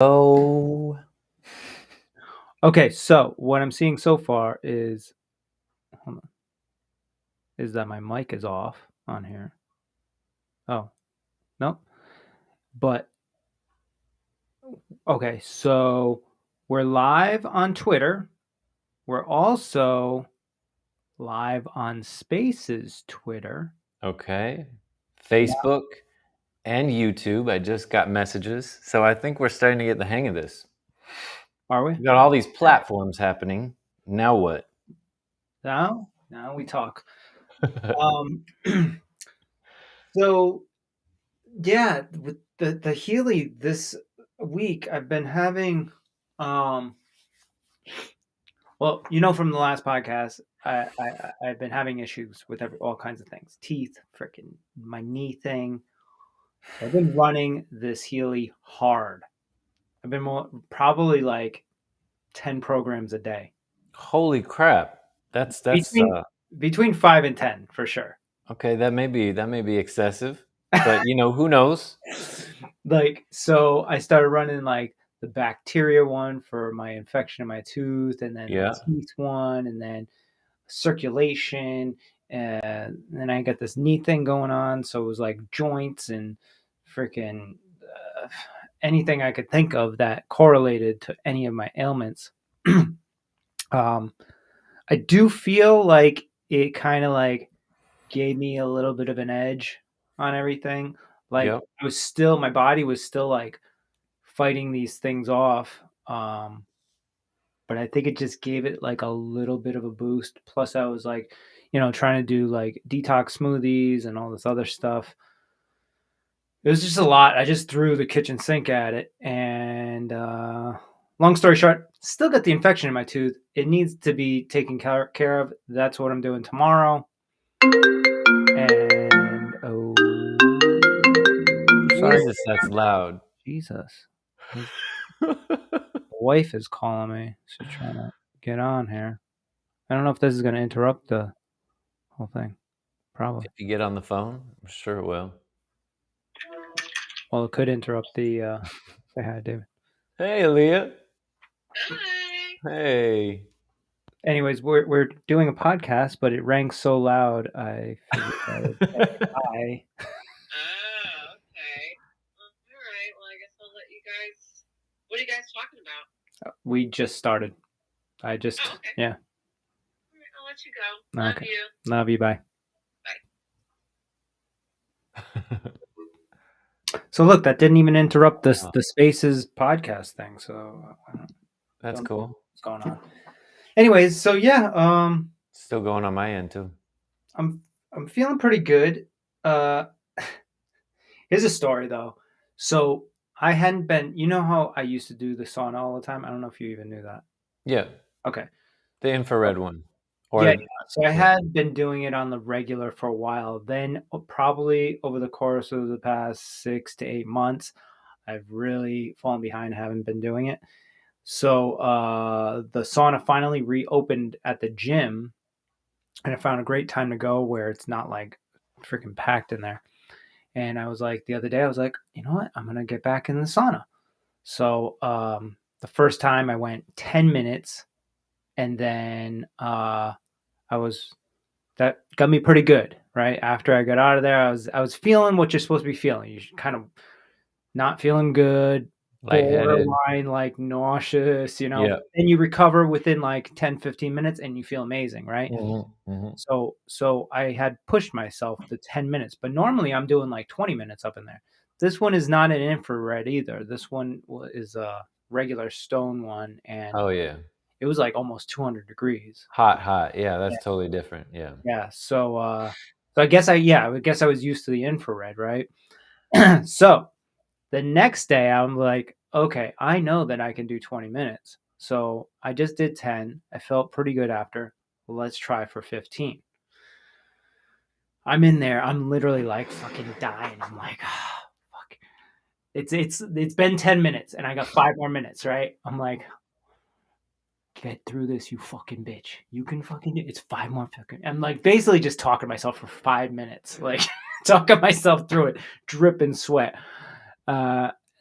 Oh, Okay, so what I'm seeing so far is, hold on, is that my mic is off on here. Oh, no. But okay, so we're live on Twitter. We're also live on Spaces Twitter. okay. Facebook and YouTube. I just got messages. So I think we're starting to get the hang of this. Are we? We got all these platforms happening. Now what? Now we talk. Um, so yeah, with the Healy this week, I've been having, well, from the last podcast, I've been having issues with all kinds of things, teeth, freaking my knee thing. I've been running this Healy hard. I've been probably like 10 programs a day. Holy crap. That's Between 5 and 10 for sure. okay, that may be excessive, but who knows? Like, so I started running like the bacteria one for my infection in my tooth, and then Yeah. the teeth one, and then circulation, and then I got this knee thing going on. So it was like joints and freaking anything I could think of that correlated to any of my ailments. I do feel like it kind of like gave me a little bit of an edge on everything. Like Yep. my body was still like fighting these things off. But I think it just gave it like a little bit of a boost. Plus, I was like, trying to do like detox smoothies and all this other stuff. It was just a lot. I just threw the kitchen sink at it. And long story short, still got the infection in my tooth. It needs to be taken care of. That's what I'm doing tomorrow. And sorry. Jesus, that's loud. Jesus. Wife is calling me. She's trying to get on here. I don't know if this is going to interrupt the whole thing. Probably. If you get on the phone, I'm sure it will. Well, it could interrupt the. Say hi, David. Hey, Aaliyah. Hi. Hey. Anyways, we're doing a podcast, but it rang so loud, I figured I would say hi. Oh, okay. All right. Well, I guess I'll let you guys. What are you guys talking about? We just started. Oh, okay. Yeah. All right, I'll let you go. Love Okay. you. Love you. Bye. So look, that didn't even interrupt the Spaces podcast thing. So That's cool. what's going on? Anyways, so yeah, Still going on my end too. I'm feeling pretty good. Here's a story though. So I hadn't been. You know how I used to do the sauna all the time? I don't know if you even knew that. Yeah. Okay. The infrared one. Yeah. So I had been doing it on the regular for a while. Then probably over the course of the past 6 to 8 months, I've really fallen behind. Haven't been doing it. So the sauna finally reopened at the gym, and I found a great time to go where it's not like freaking packed in there. And I was like, the other day, I was like, you know what? I'm going to get back in the sauna. So the first time I went 10 minutes, and then that got me pretty good, right? After I got out of there, I was feeling what you're supposed to be feeling. You're kind of not feeling good, borderline like nauseous, Yeah. and you recover within like 10, 15 minutes and you feel amazing, right? Mm-hmm. Mm-hmm. So I had pushed myself to 10 minutes, but normally I'm doing like 20 minutes up in there. This one is not an infrared either. This one is a regular stone one, and Oh yeah. it was like almost 200 degrees. Hot. Yeah, that's totally different. Yeah. Yeah. So I guess I was used to the infrared, right? So the next day I'm like, okay, I know that I can do 20 minutes. So I just did 10. I felt pretty good after. Let's try for 15. I'm in there. I'm literally like fucking dying. I'm like, oh, fuck. It's been 10 minutes and I got 5 more minutes, right? I'm like, get through this, you fucking bitch. You can fucking do it. It's 5 more fucking. I'm like basically just talking to myself for 5 minutes, like talking myself through it, dripping sweat.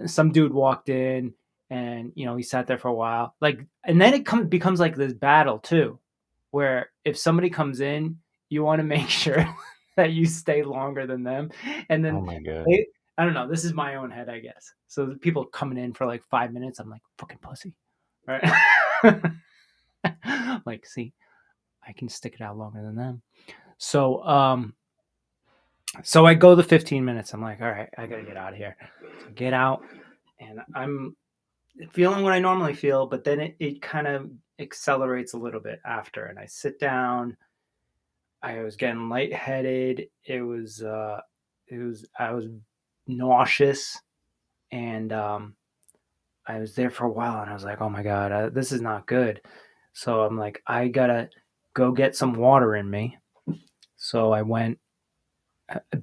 Some dude walked in. And he sat there for a while, and then it becomes like this battle too, where if somebody comes in, you want to make sure that you stay longer than them, and Oh then my God. I don't know. This is my own head, I guess. So the people coming in for like 5 minutes, I'm like, fucking pussy, right? Like, see, I can stick it out longer than them. So I go the 15 minutes. I'm like, all right, I gotta get out of here. So get out, and I'm feeling what I normally feel, but then it kind of accelerates a little bit after, and I sit down. I was getting lightheaded. I was nauseous, and I was there for a while, and I was like, oh my God, this is not good. So I'm like, I gotta go get some water in me. So I went,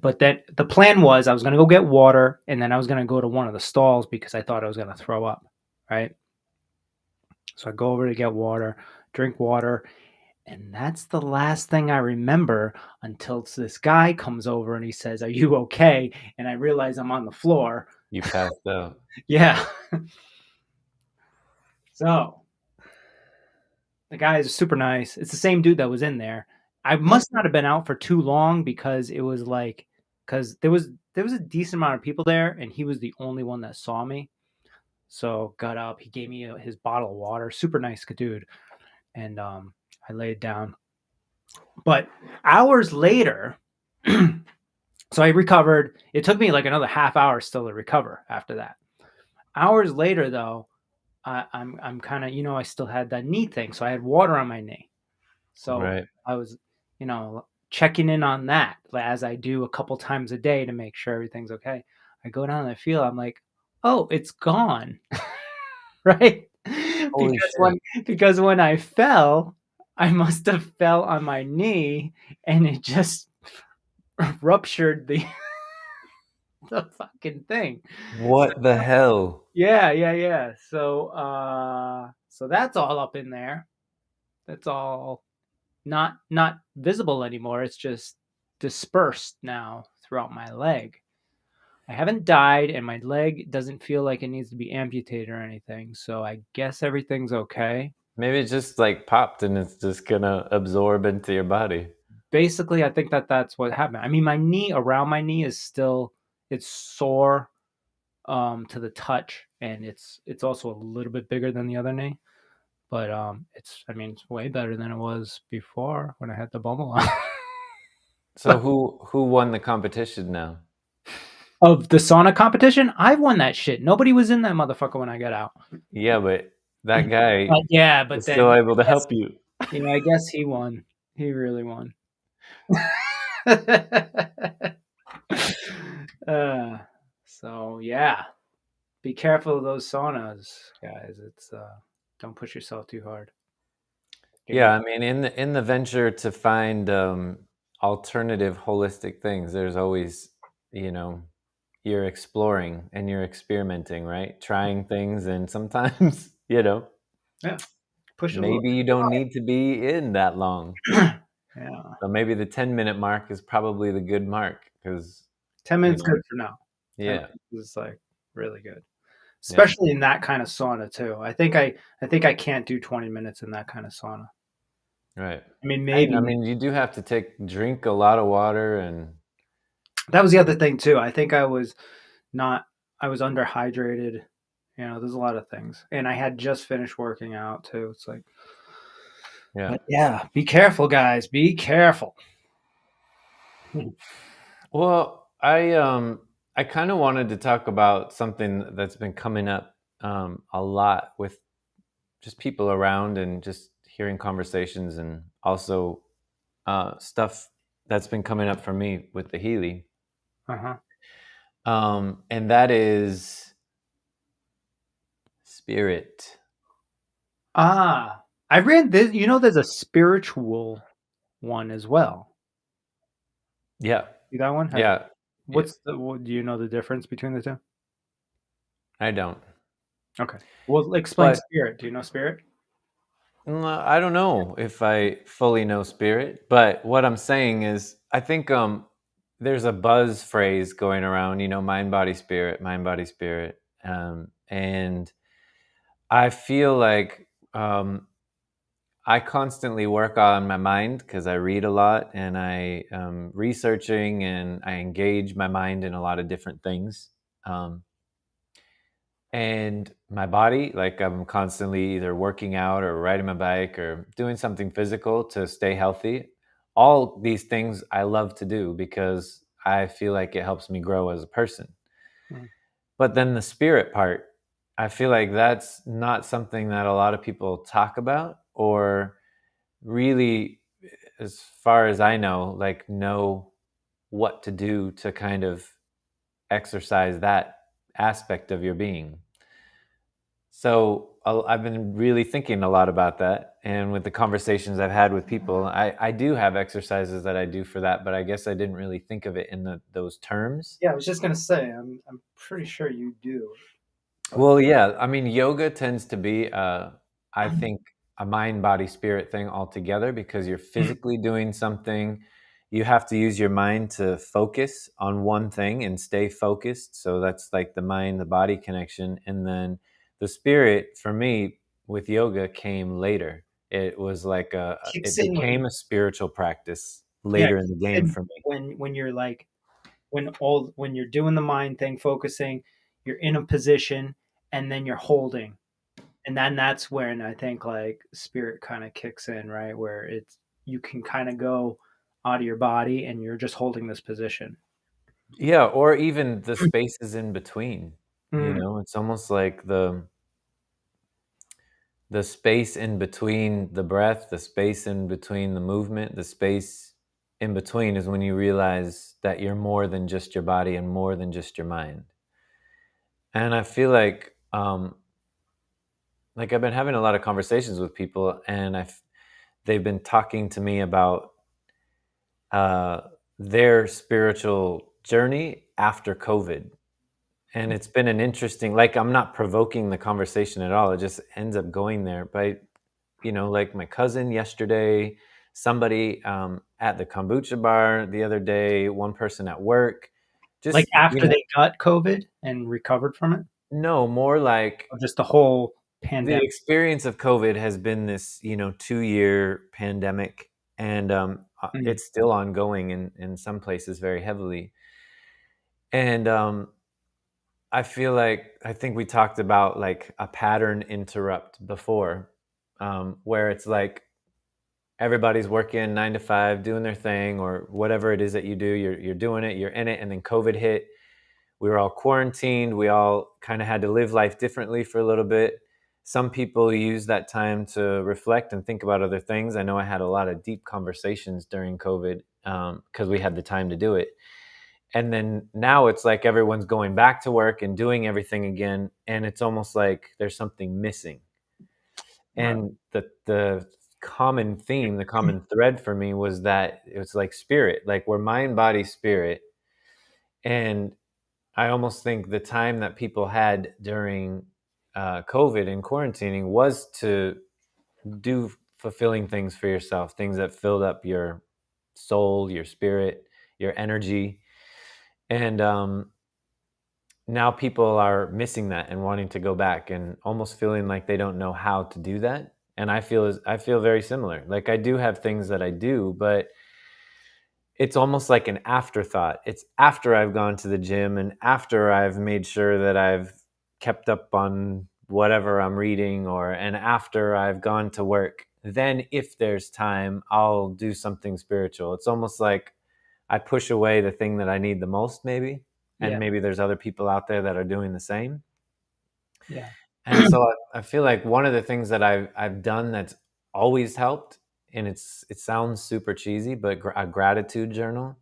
but then the plan was I was gonna go get water, and then I was gonna go to one of the stalls because I thought I was gonna throw up, right? So I go over to get water, drink water, and that's the last thing I remember until this guy comes over and he says, "Are you okay?" And I realize I'm on the floor. You passed out. Yeah. So the guy is super nice. It's the same dude that was in there. I must not have been out for too long because it was like, because there was a decent amount of people there, and he was the only one that saw me. So got up, he gave me his bottle of water. Super nice dude, and I laid down. But hours later, so I recovered. It took me like another half hour still to recover after that. Hours later, though, I'm kind of, I still had that knee thing, so I had water on my knee. So Right. I was, checking in on that as I do a couple times a day to make sure everything's okay. I go down and I feel, I'm like, oh, it's gone, right? Holy Because when I fell, I must have fell on my knee, and it just ruptured the the fucking thing. What the hell? Yeah. So that's all up in there. That's all not visible anymore. It's just dispersed now throughout my leg. I haven't died, and my leg doesn't feel like it needs to be amputated or anything. So I guess everything's okay. Maybe it just like popped and it's just gonna absorb into your body. Basically, I think that's what happened. I mean, my knee, around my knee, is still, it's sore to the touch, and it's also a little bit bigger than the other knee. But it's way better than it was before when I had the bubble on. So who won the competition now? Of the sauna competition, I won that shit. Nobody was in that motherfucker when I got out. Yeah, but that guy Yeah, but was then still able to help you. I guess he won. He really won. So yeah, be careful of those saunas, guys. It's don't push yourself too hard. Yeah, I mean, in the venture to find alternative holistic things, there's always, you're exploring and you're experimenting, right? Trying things, and sometimes, Yeah, push a little. maybe you don't need to be in that long. Yeah, So maybe the 10-minute mark is probably the good mark because 10 minutes good for now. 10 yeah, minutes is like really good, especially in that kind of sauna too. I think I can't do 20 minutes in that kind of sauna. right. I mean, I maybe mean, you do have to drink a lot of water, and that was the other thing too. I think I was underhydrated. There's a lot of things, and I had just finished working out too. It's like, yeah. but yeah, be careful, guys. Be careful. Well, I kind of wanted to talk about something that's been coming up a lot with just people around and just hearing conversations, and also stuff that's been coming up for me with the Healy. Uh-huh. And that is spirit. I read this. There's a spiritual one as well. Yeah. See that one? Yeah. Do you know the difference between the two? I don't. Okay. Well, explain But spirit. Do you know spirit? I don't know if I fully know spirit, but what I'm saying is I think there's a buzz phrase going around, mind, body, spirit, and I feel like I constantly work on my mind because I read a lot and I researching and I engage my mind in a lot of different things. Um, and my body, like I'm constantly either working out or riding my bike or doing something physical to stay healthy. All these things I love to do because I feel like it helps me grow as a person. Mm. But then the spirit part, I feel like that's not something that a lot of people talk about or really, as far as I know what to do to kind of exercise that aspect of your being. So I've been really thinking a lot about that. And with the conversations I've had with people, I do have exercises that I do for that, but I guess I didn't really think of it in those terms. Yeah, I was just gonna say, I'm pretty sure you do. But Well, yeah. I mean, yoga tends to be, I think, a mind, body, spirit thing altogether because you're physically doing something. You have to use your mind to focus on one thing and stay focused. So that's like the mind, the body connection. And then the spirit, for me, with yoga came later. It was like kicks it in when became a spiritual practice yeah, later in the kicks game in for me. when you're like when you're doing the mind thing, focusing, you're in a position, and then you're holding, and then that's when I think like spirit kind of kicks in, right? Where it's you can kind of go out of your body and you're just holding this position. Yeah, or even the spaces in between. Mm, It's almost like the space in between the breath, the space in between the movement, the space in between is when you realize that you're more than just your body and more than just your mind. And I feel like I've been having a lot of conversations with people, and they've been talking to me about uh, their spiritual journey after COVID. And it's been an interesting, like, I'm not provoking the conversation at all. It just ends up going there. But like my cousin yesterday, somebody at the kombucha bar the other day, one person at work, like just, after they got COVID and recovered from it, no, more like or just the whole the pandemic. experience of COVID has been this, 2-year pandemic, and Mm, it's still ongoing in some places very heavily. And I think we talked about like a pattern interrupt before, where it's like everybody's working 9 to 5, doing their thing or whatever it is that you do. You're doing it, you're in it, and then COVID hit. We were all quarantined. We all kind of had to live life differently for a little bit. Some people use that time to reflect and think about other things. I know I had a lot of deep conversations during COVID because we had the time to do it. And then now it's like everyone's going back to work and doing everything again, and it's almost like there's something missing. right. And the common theme, the common thread for me was that it was like spirit, like we're mind, body, spirit. And I almost think the time that people had during COVID and quarantining was to do fulfilling things for yourself, things that filled up your soul, your spirit, your energy. And now people are missing that and wanting to go back and almost feeling like they don't know how to do that. And I feel very similar. Like I do have things that I do, but it's almost like an afterthought. It's after I've gone to the gym and after I've made sure that I've kept up on whatever I'm reading, or and after I've gone to work. Then if there's time, I'll do something spiritual. It's almost like I push away the thing that I need the most, maybe. And Yeah, maybe there's other people out there that are doing the same. yeah. And so I feel like one of the things that I've done that's always helped, and it sounds super cheesy, but a gratitude journal.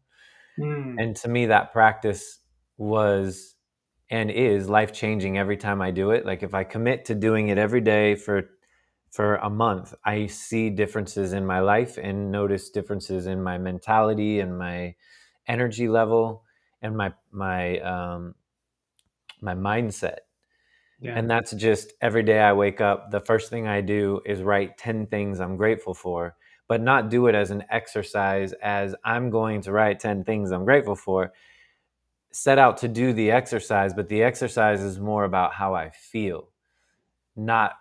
Mm, And to me, that practice was and is life changing every time I do it. Like if I commit to doing it every day for a month, I see differences in my life and notice differences in my mentality and my energy level and my mindset. yeah, And that's just every day I wake up, the first thing I do is write 10 things I'm grateful for, but not do it as an exercise as I'm going to write 10 things I'm grateful for. Set out to do the exercise, but the exercise is more about how I feel, not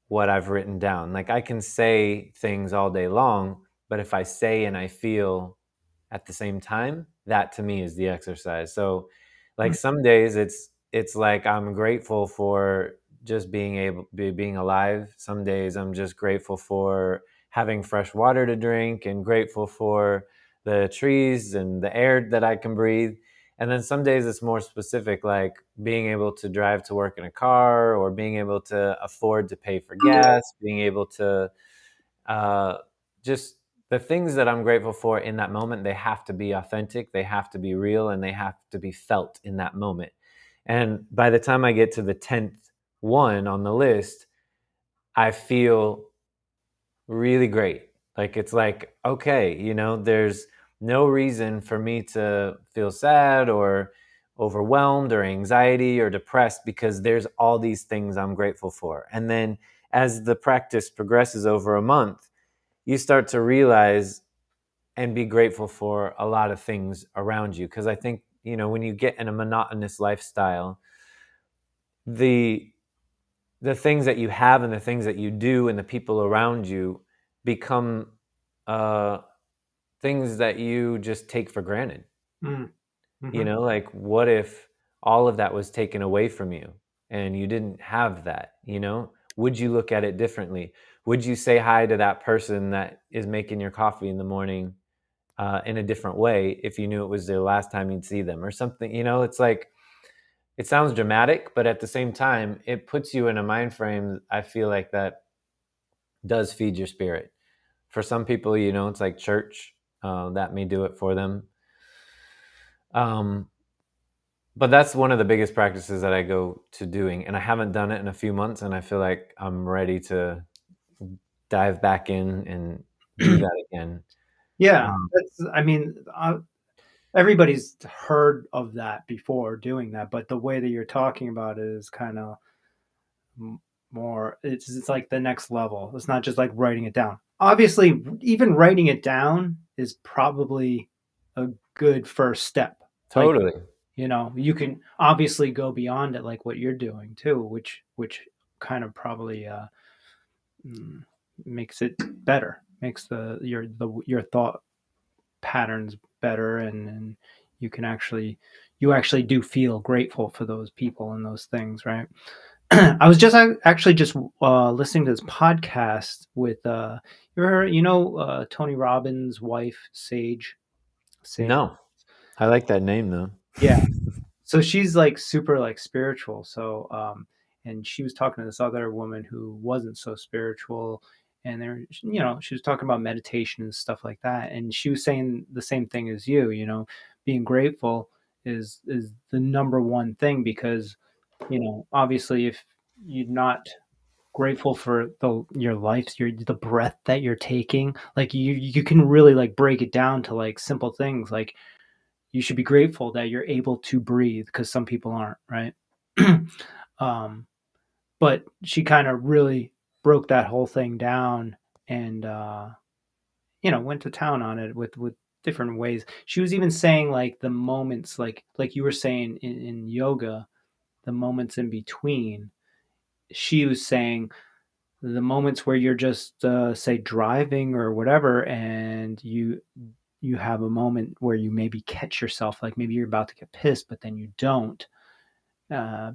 what I've written down. Like I can say things all day long, but if I say and I feel at the same time, that to me is the exercise. So like Mm. some days it's like I'm grateful for just being alive. Some days I'm just grateful for having fresh water to drink and grateful for the trees and the air that I can breathe. And then some days it's more specific, like being able to drive to work in a car or being able to afford to pay for gas, being able to uh, just the things that I'm grateful for in that moment, they have to be authentic, they have to be real, and they have to be felt in that moment. And by the time I get to the 10th one on the list, I feel really great. Like it's like, okay, there's no reason for me to feel sad or overwhelmed or anxiety or depressed because there's all these things I'm grateful for. And then as the practice progresses over a month, you start to realize and be grateful for a lot of things around you. Because I think, when you get in a monotonous lifestyle, the the things that you have and the things that you do and the people around you become uh, things that you just take for granted. Mm. Hmm. Like what if all of that was taken away from you and you didn't have that? Would you look at it differently? Would you say hi to that person that is making your coffee in the morning in a different way if you knew it was their last time you'd see them or something? It's like, it sounds dramatic, but at the same time, it puts you in a mind frame, I feel like, that does feed your spirit. For some people, it's like church, that may do it for them. But that's one of the biggest practices that I go to doing, and I haven't done it in a few months, and I feel like I'm ready to dive back in and do that again. Yeah, Um, I mean, everybody's heard of that before doing that, but the way that you're talking about it is kind of more. It's like the next level. It's not just like writing it down. Obviously, even writing it down is probably a good first step. Like, totally. you can obviously go beyond it, like what you're doing too, which kind of probably mm, makes it better, makes your thought patterns better, and you actually do feel grateful for those people and those things, right? I was just actually just listening to this podcast with Tony Robbins' wife, Sage. No, I like that name though. Yeah, so she's like super like spiritual. So and she was talking to this other woman who wasn't so spiritual, and she was talking about meditation and stuff like that, and she was saying the same thing as you. Being grateful is the number one thing, because obviously if you're not grateful for your life, the breath that you're taking, like you can really like break it down to like simple things, like you should be grateful that you're able to breathe, because some people aren't, right? um, but she kind of really broke that whole thing down, and went to town on it with different ways. She was even saying like the moments, like you were saying in yoga, the moments in between. She was saying the moments where you're just say driving or whatever, and you have a moment where you maybe catch yourself, like maybe you're about to get pissed, but then you don't,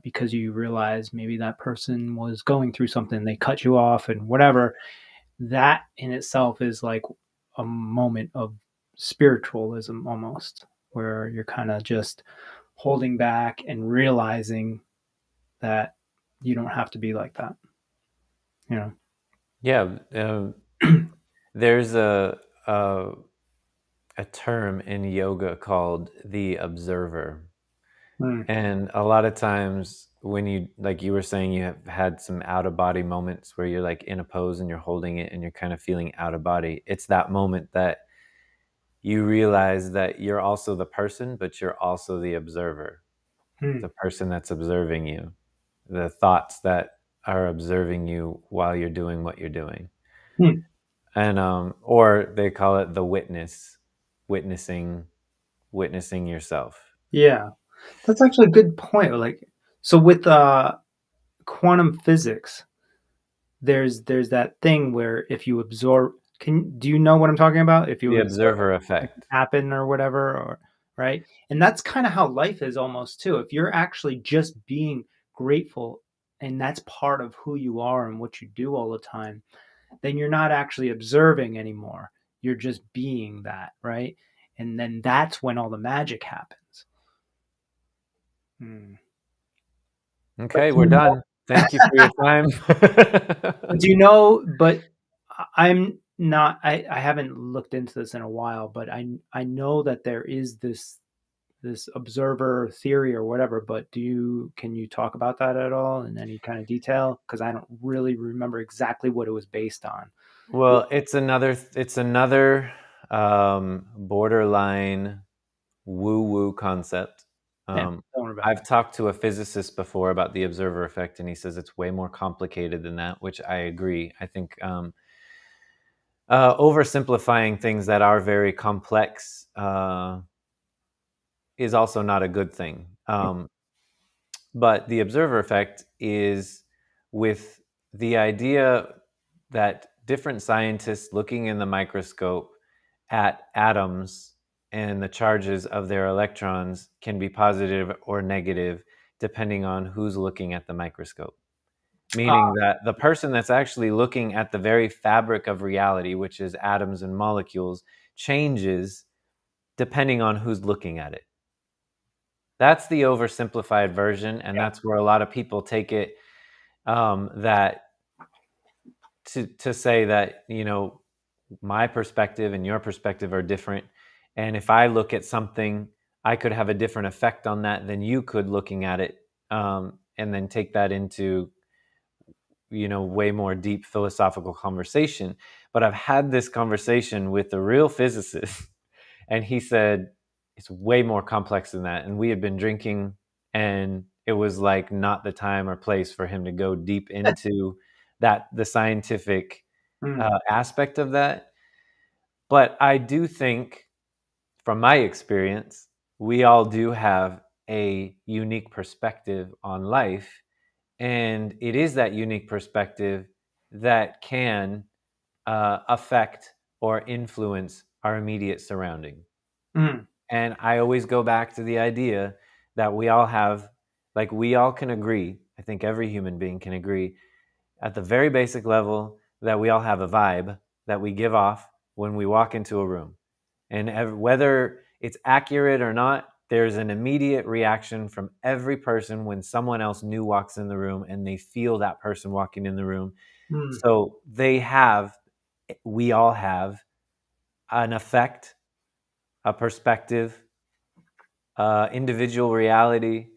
because you realize maybe that person was going through something, they cut you off and whatever. That in itself is like a moment of spiritualism almost, where you're kind of just holding back and realizing that you don't have to be like that, you know. Yeah, there's a term in yoga called the observer. Mm, And a lot of times when like you were saying, you have had some out of body moments where you're like in a pose and you're holding it and you're kind of feeling out of body. It's that moment that you realize that you're also the person, but you're also the observer, mm, the person that's observing you, the thoughts that are observing you while you're doing what you're doing. mm. And or they call it the witness, witnessing yourself. Yeah, that's actually a good point. Like, so with quantum physics, there's that thing where if you absorb, do you know what I'm talking about? If you The absorb observer effect. happen or whatever, or right? And that's kind of how life is almost too. If you're actually just being grateful and that's part of who you are and what you do all the time, then you're not actually observing anymore. You're just being that, right? And then that's when all the magic happens. Hmm. But Okay, we're done. Thank you for your time. do you know, but I'm not, I haven't looked into this in a while, but I know that there is this observer theory or whatever, but can you talk about that at all in any kind of detail? Because I don't really remember exactly what it was based on. Well, it's another borderline woo-woo concept. Yeah, don't worry about I've talked to a physicist before about the observer effect, and he says it's way more complicated than that, which I agree. I think oversimplifying things that are very complex is also not a good thing. But the observer effect is with the idea that different scientists looking in the microscope at atoms and the charges of their electrons can be positive or negative depending on who's looking at the microscope. Meaning that the person that's actually looking at the very fabric of reality, which is atoms and molecules, changes depending on who's looking at it. That's the oversimplified version, and Yeah. that's where a lot of people take it, that to say that, my perspective and your perspective are different, and if I look at something, I could have a different effect on that than you could looking at it, and then take that into way more deep philosophical conversation. But I've had this conversation with a real physicist and he said it's way more complex than that, and we had been drinking and it was like not the time or place for him to go deep into the scientific aspect of that. But I do think, from my experience, we all do have a unique perspective on life, and it is that unique perspective that can affect or influence our immediate surrounding. Mm. And I always go back to the idea that we all have, like, we all can agree, I think every human being can agree at the very basic level, that we all have a vibe that we give off when we walk into a room. And whether it's accurate or not, there's an immediate reaction from every person when someone else new walks in the room and they feel that person walking in the room. Mm. So we all have an effect, a perspective, individual reality,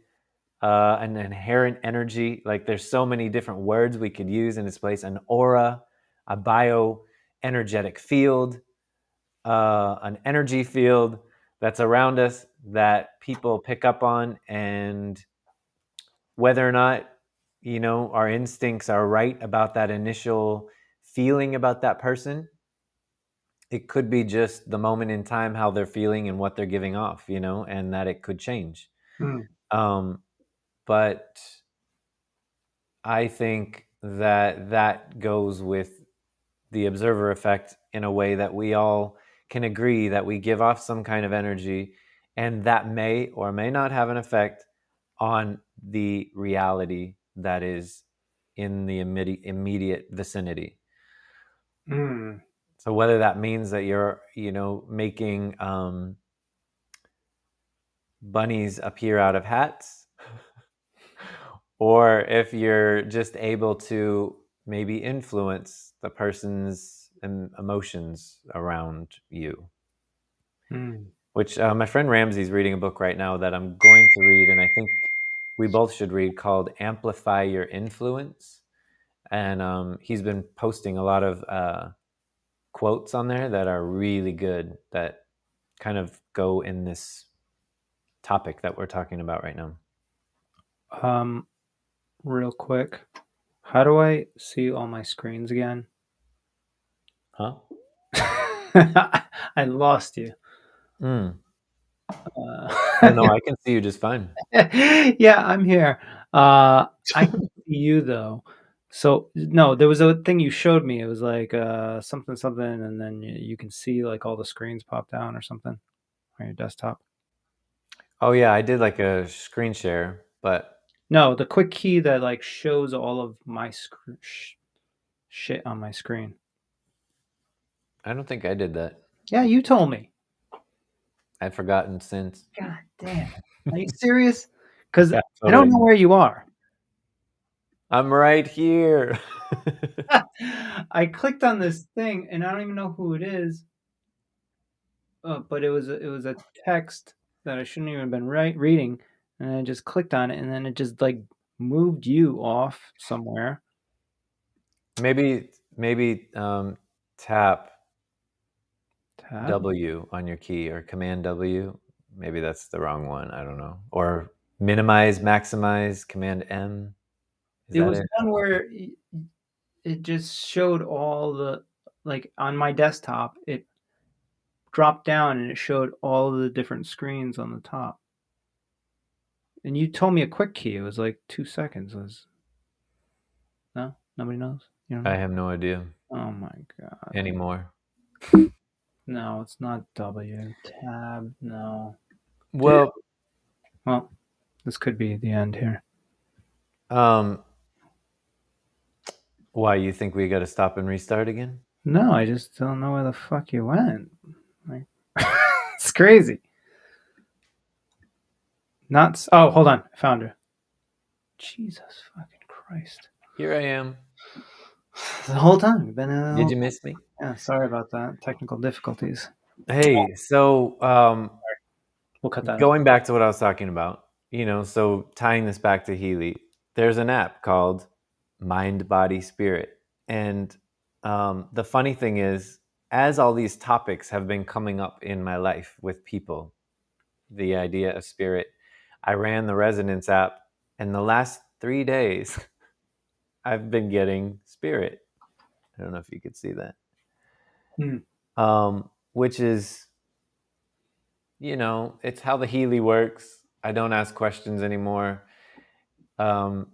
an inherent energy. Like, there's so many different words we could use in this place: an aura, a bioenergetic field, an energy field that's around us that people pick up on. And whether or not, our instincts are right about that initial feeling about that person, it could be just the moment in time, how they're feeling and what they're giving off, and that it could change. Mm. Um, but I think that goes with the observer effect in a way that we all can agree that we give off some kind of energy, and that may or may not have an effect on the reality that is in the immediate vicinity. Mm. So whether that means that you're, making bunnies appear out of hats, or if you're just able to maybe influence the person's emotions around you. Mm. Which my friend Ramsey's reading a book right now that I'm going to read, and I think we both should read, called Amplify Your Influence. And he's been posting a lot of quotes on there that are really good, that kind of go in this topic that we're talking about right now. Real quick, how do I see all my screens again? Huh? I lost you. Mm. Uh, Oh, no, I can see you just fine. yeah, I'm here. I can see you though. So no, there was a thing you showed me. It was like something something, and then you can see like all the screens pop down or something on your desktop. Oh yeah, I did like a screen share, but No, the quick key that like shows all of my shit on my screen. I don't think I did that. Yeah, you told me. I've forgotten since. God damn it. Are you serious? Because Yeah, I don't know totally. where you are. I'm right here. I clicked on this thing and I don't even know who it is. But it was a text that I shouldn't even have been reading, and I just clicked on it, and then it just like moved you off somewhere. Maybe tap Tab. W on your key or Command W. Maybe that's the wrong one. I don't know. Or minimize, maximize, Command M. Is It that was it? one where it just showed all the like on my desktop. It dropped down and it showed all the different screens on the top. And you told me a quick key. It was like 2 seconds. Was no, nobody knows. You don't I know. have no idea Oh my god. anymore. No, it's not W. Tab. No. Dude. Well, Well, this could be the end here. um, why you think we got to stop and restart again? No, I just don't know where the fuck you went. Like, it's crazy. Not. Oh, hold on. I found her. Jesus fucking Christ. Here I am. The whole time. We've been in the Did whole you miss me? Yeah, sorry about that. Technical difficulties. Hey, so We'll cut that out. going back to what I was talking about, so tying this back to Healy, there's an app called Mind, Body, Spirit. And the funny thing is, as all these topics have been coming up in my life with people, the idea of spirit, I ran the Resonance app, and the last 3 days, I've been getting spirit. I don't know if you could see that. Which is, it's how the Healy works. I don't ask questions anymore. And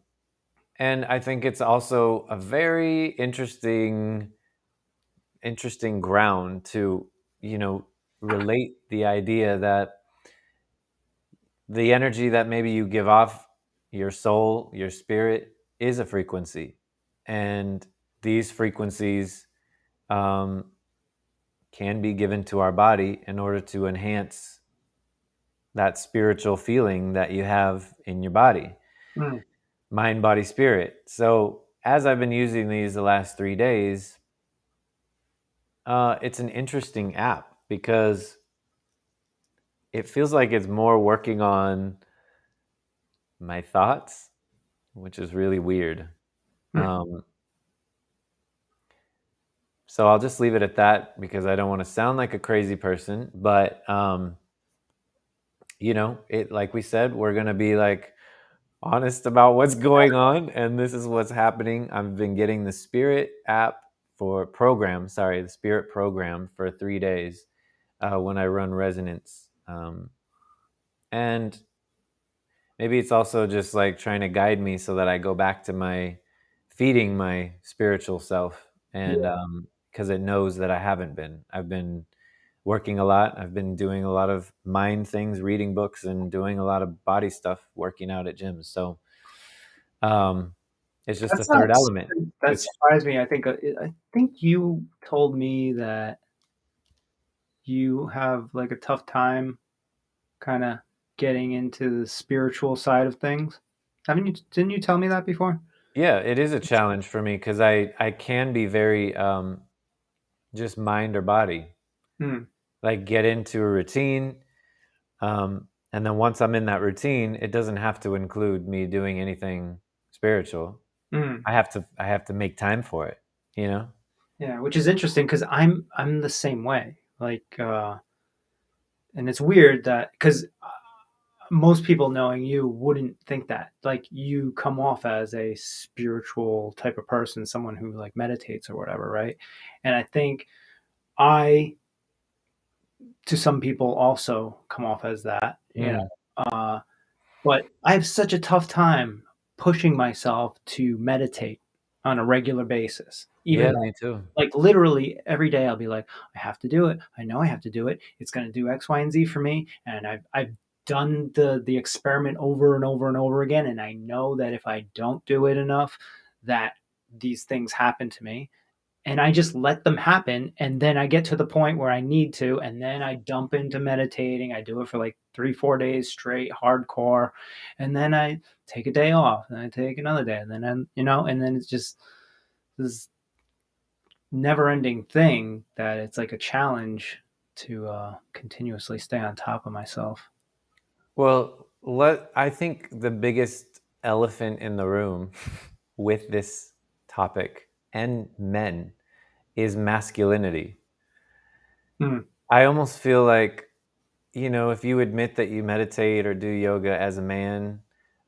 I think it's also a very interesting ground to, relate the idea that the energy that maybe you give off, your soul, your spirit, is a frequency. And these frequencies can be given to our body in order to enhance that spiritual feeling that you have in your body. Mind, body, spirit. So as I've been using these the last 3 days, it's an interesting app because it feels like it's more working on my thoughts, which is really weird. So I'll just leave it at that because I don't want to sound like a crazy person. But, it, like we said, we're going to be like honest about what's going on. And this is what's happening. I've been getting the Spirit app the Spirit program for 3 days when I run Resonance. And maybe it's also just like trying to guide me so that I go back to feeding my spiritual self. And because it knows that I haven't been. I've been working a lot. I've been doing a lot of mind things, reading books, and doing a lot of body stuff, working out at gyms. So it's just a That's not. third element. That surprised me. I think you told me that you have like a tough time, kind of getting into the spiritual side of things. Haven't you? Didn't you tell me that before? Yeah, it is a challenge for me because I can be very just mind or body. Like get into a routine. And then once I'm in that routine, it doesn't have to include me doing anything spiritual. I have to make time for it, Yeah, which is interesting because I'm the same way. Like, and it's weird that because most people knowing you wouldn't think that. Like, you come off as a spiritual type of person, someone who like meditates or whatever, right? And I think I, to some people, also come off as that, but I have such a tough time pushing myself to meditate. on a regular basis. Even Yeah, though, me too. like literally every day I'll be like, I have to do it. I know I have to do it. It's going to do X, Y, and Z for me. And I've done the experiment over and over and over again. And I know that if I don't do it enough, that these things happen to me, and I just let them happen. And then I get to the point where I need to, and then I dump into meditating. I do it for like 3, 4 days straight, hardcore. And then I take a day off, and I take another day. And then, and then it's just this never ending thing that it's like a challenge to continuously stay on top of myself. Well, I think the biggest elephant in the room with this topic and men is masculinity. Mm. I almost feel like, if you admit that you meditate or do yoga as a man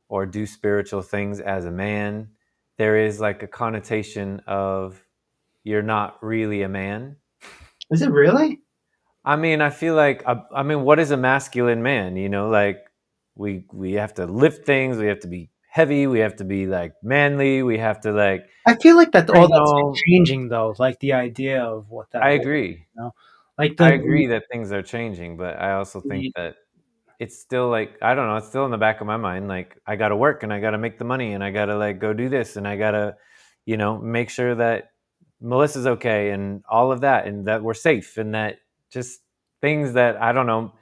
or do spiritual things as a man, there is like a connotation of you're not really a man. Is it really? I mean, I feel like what is a masculine man? Like we have to lift things, we have to be heavy, we have to be like manly, we have to like, I feel like that you all that's know, changing though, like the idea of what I that is, agree. like I the, agree that things are changing, but I also think the that it's still like, I don't know, it's still in the back of my mind. Like I got to work and I got to make the money and I got to like go do this and I got to, make sure that Melissa's okay and all of that and that we're safe and that just things that I don't know,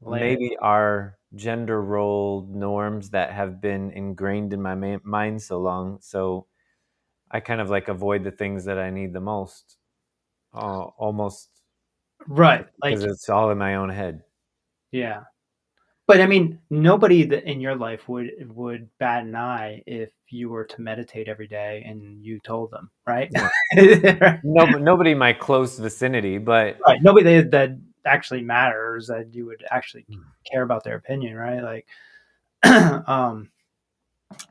label. maybe are gender role norms that have been ingrained in my mind so long. So I kind of like avoid the things that I need the most, almost Right. just Like, because it's all in my own head. yeah. But I mean, nobody that in your life would bat an eye if you were to meditate every day and you told them, right? No, Right. nobody in my close vicinity, but Nobody that actually matters, that you would actually care about their opinion, right? Like, um,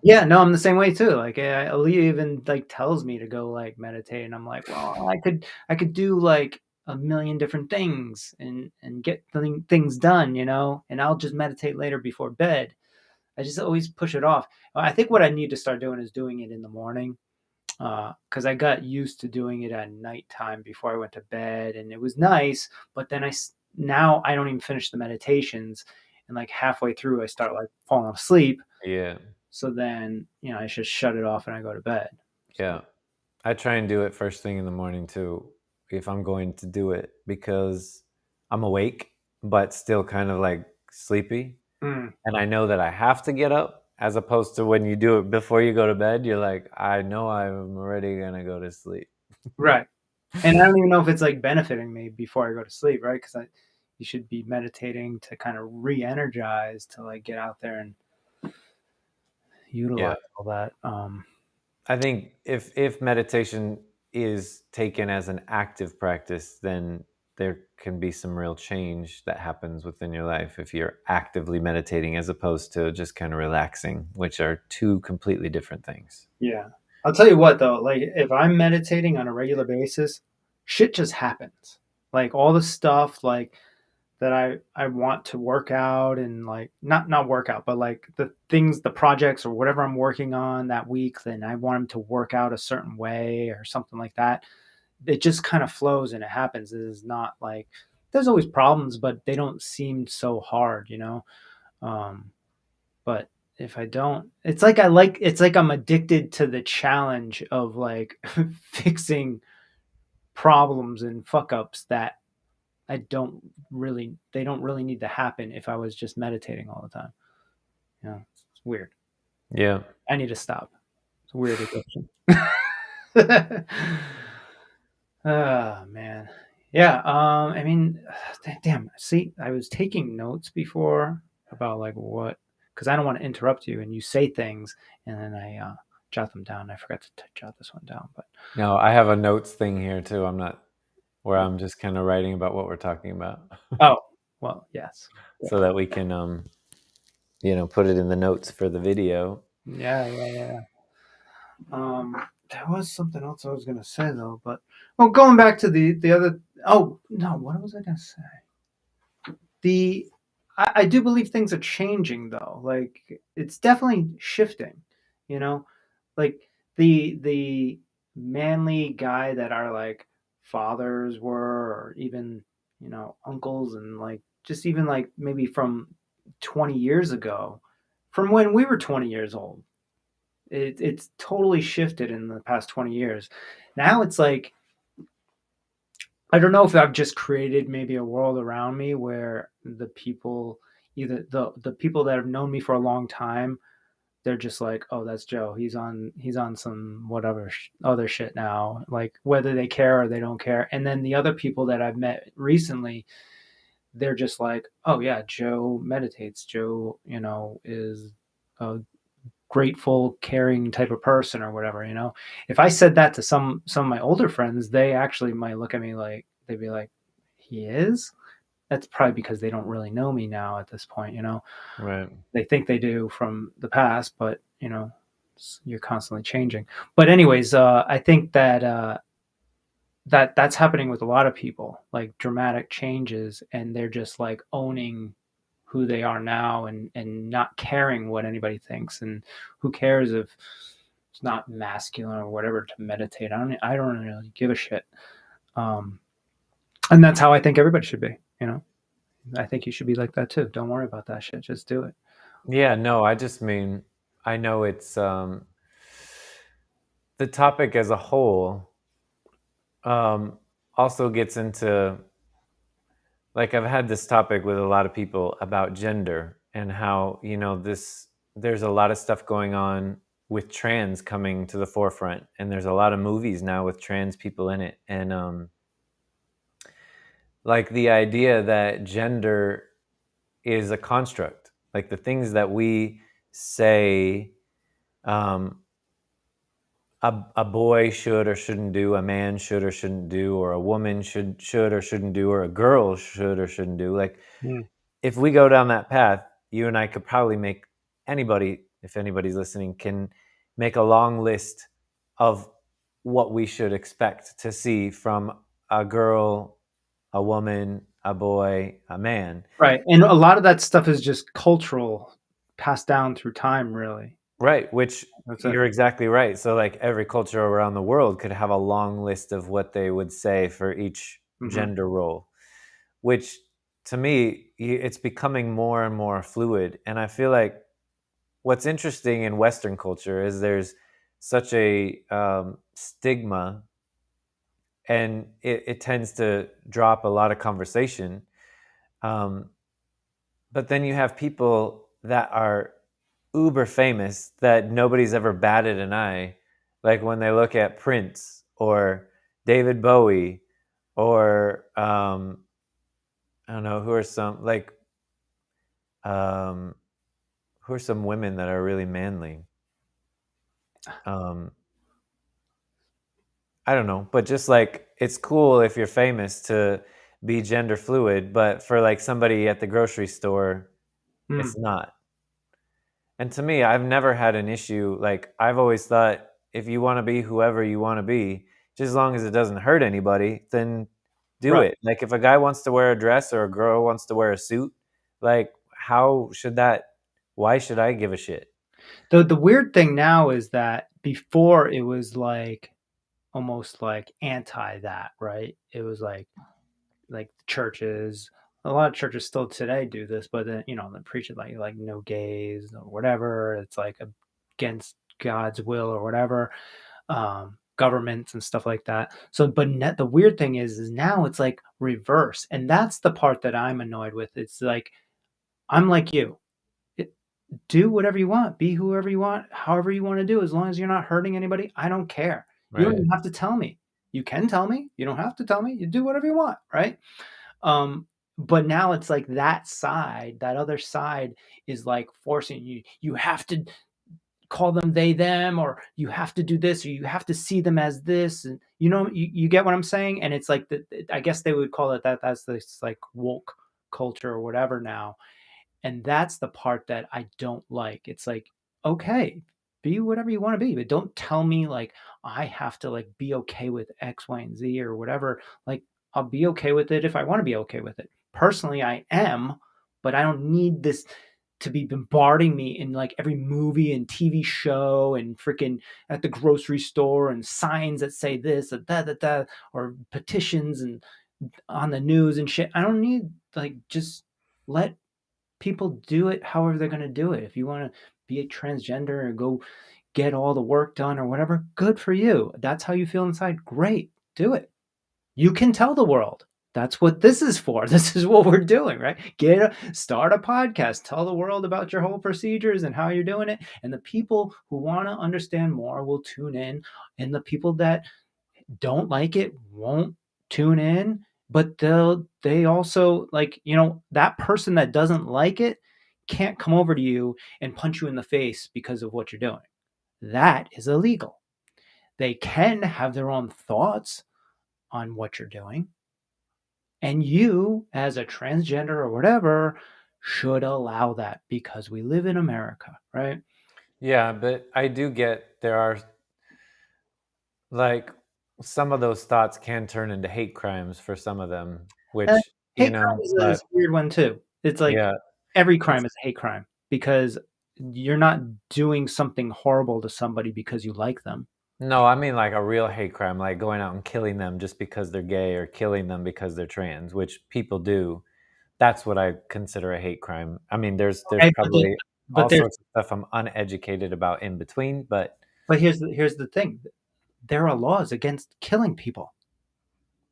yeah, no, I'm the same way too. Like, Ali even like tells me to go like meditate, and I'm like, well, I could do like a million different things and get things done, and I'll just meditate later before bed. I just always push it off. I think what I need to start doing is doing it in the morning, because I got used to doing it at nighttime before I went to bed, and it was nice. But then now I don't even finish the meditations, and like halfway through I start like falling asleep. yeah, So then I should shut it off and I go to bed. yeah. So I try and do it first thing in the morning too, if I'm going to do it, because I'm awake, but still kind of like sleepy. mm, And I know that I have to get up, as opposed to when you do it before you go to bed, you're like, I know I'm already going to go to sleep. right, and I don't even know if it's like benefiting me before I go to sleep, right? Because you should be meditating to kind of re-energize to like get out there and Yeah. utilize all that. I think if meditation is taken as an active practice, then there can be some real change that happens within your life if you're actively meditating as opposed to just kind of relaxing, which are two completely different things. Yeah. I'll tell you what though, like if I'm meditating on a regular basis, shit just happens. Like all the stuff like that I want to work out, and like not work out, but like the things, the projects or whatever I'm working on that week, then I want them to work out a certain way or something like that. It just kind of flows and it happens. It is not like there's always problems, but they don't seem so hard. Um, but if I don't, it's like I'm addicted to the challenge of like fixing problems and fuck ups that they don't really need to happen if I was just meditating all the time. It's weird. Yeah. I need to stop. It's a weird addiction. Oh man. Yeah, I mean, damn. See, I was taking notes before about like what, because I don't want to interrupt you, and you say things, and then I jot them down. I forgot to jot this one down, but No, I have a notes thing here too. I'm not where I'm just kind of writing about what we're talking about oh, well, yes, so that we can put it in the notes for the video. yeah. There was something else I was gonna say though, but well, going back to the other. Oh no, what was I gonna say? The I do believe things are changing though. Like it's definitely shifting. You know, like the manly guy that our like fathers were, or even uncles, and like just even like maybe from 20 years ago, from when we were 20 years old. It's totally shifted in the past 20 years. Now it's like, I don't know if I've just created maybe a world around me where the people, either the people that have known me for a long time, they're just like, oh, that's Joe. He's on some whatever other shit now. Like whether they care or they don't care. And then the other people that I've met recently, they're just like, oh yeah, Joe meditates. Joe, is a grateful, caring type of person or whatever. If I said that to some of my older friends, they actually might look at me like, they'd be like, he is. That's probably because they don't really know me now at this point. Right. They think they do from the past, but you're constantly changing. But anyways, I think that that's happening with a lot of people, like dramatic changes, and they're just like owning who they are now, and not caring what anybody thinks, and who cares if it's not masculine or whatever to meditate. I don't really give a shit. Um, and that's how I think everybody should be. I think you should be like that too. Don't worry about that shit. Just do it. Yeah, no, I just mean, I know it's the topic as a whole um, also gets into, like, I've had this topic with a lot of people about gender and how, there's a lot of stuff going on with trans coming to the forefront. And there's a lot of movies now with trans people in it. And like the idea that gender is a construct, like the things that we say um, a boy should or shouldn't do, a man should or shouldn't do, or a woman should or shouldn't do, or a girl should or shouldn't do. Like, Mm. if we go down that path, you and I could probably make, anybody, if anybody's listening, can make a long list of what we should expect to see from a girl, a woman, a boy, a man. Right. And a lot of that stuff is just cultural, passed down through time, really. Right, which That's it. you're exactly right. So, like, every culture around the world could have a long list of what they would say for each Hmm. gender role, which to me, it's becoming more and more fluid. And I feel like what's interesting in Western culture is there's such a stigma, and it tends to drop a lot of conversation. Um, but then you have people that are uber famous that nobody's ever batted an eye, like when they look at Prince or David Bowie, or I don't know, um, who are some women that are really manly. Um, I don't know, but just like, it's cool if you're famous to be gender fluid, but for like somebody at the grocery store, Mm. it's not. And to me, I've never had an issue. Like, I've always thought, if you want to be whoever you want to be, just as long as it doesn't hurt anybody, then do Right. it. Like, if a guy wants to wear a dress or a girl wants to wear a suit, like, why should I give a shit? The weird thing now is that before it was like almost like anti that, right? It was like churches. A lot of churches still today do this, but then they preach it like no gays or whatever. It's like against God's will or whatever. Governments and stuff like that. So, but the weird thing is now it's like reverse, and that's the part that I'm annoyed with. It's like, I'm like you. It, do whatever you want, be whoever you want, however you want to do, as long as you're not hurting anybody. I don't care. You don't Right. even have to tell me. You can tell me. You don't have to tell me. You do whatever you want, right? Um, but now it's like that side, that other side is like forcing you. You have to call them they them, or you have to do this, or you have to see them as this, and you get what I'm saying. And it's like I guess they would call it that. That's this like woke culture or whatever now. And that's the part that I don't like. It's like, okay, be whatever you want to be, but don't tell me like I have to like be okay with X, Y, and Z or whatever. Like, I'll be okay with it if I want to be okay with it. Personally, I am, but I don't need this to be bombarding me in like every movie and TV show and freaking at the grocery store and signs that say this or that, or petitions and on the news and shit. I don't need, like, just let people do it however they're going to do it. If you want to be a transgender and go get all the work done or whatever, good for you. That's how you feel inside. Great. Do it. You can tell the world. That's what this is for. This is what we're doing, right? Start a podcast, tell the world about your whole procedures and how you're doing it. And the people who want to understand more will tune in. And the people that don't like it won't tune in, but they also, like, that person that doesn't like it can't come over to you and punch you in the face because of what you're doing. That is illegal. They can have their own thoughts on what you're doing, and you, as a transgender or whatever, should allow that because we live in America, right? Yeah, but I do get there are, like, some of those thoughts can turn into hate crimes for some of them, And which, hate crime is but a weird one too. It's like yeah, every it's crime is a hate crime because you're not doing something horrible to somebody because you like them. no, I mean like a real hate crime, like going out and killing them just because they're gay or killing them because they're trans, which people do. That's what I consider a hate crime. I mean, there's Okay, probably but all there's sorts of stuff I'm uneducated about in between, but but here's the thing. There are laws against killing people,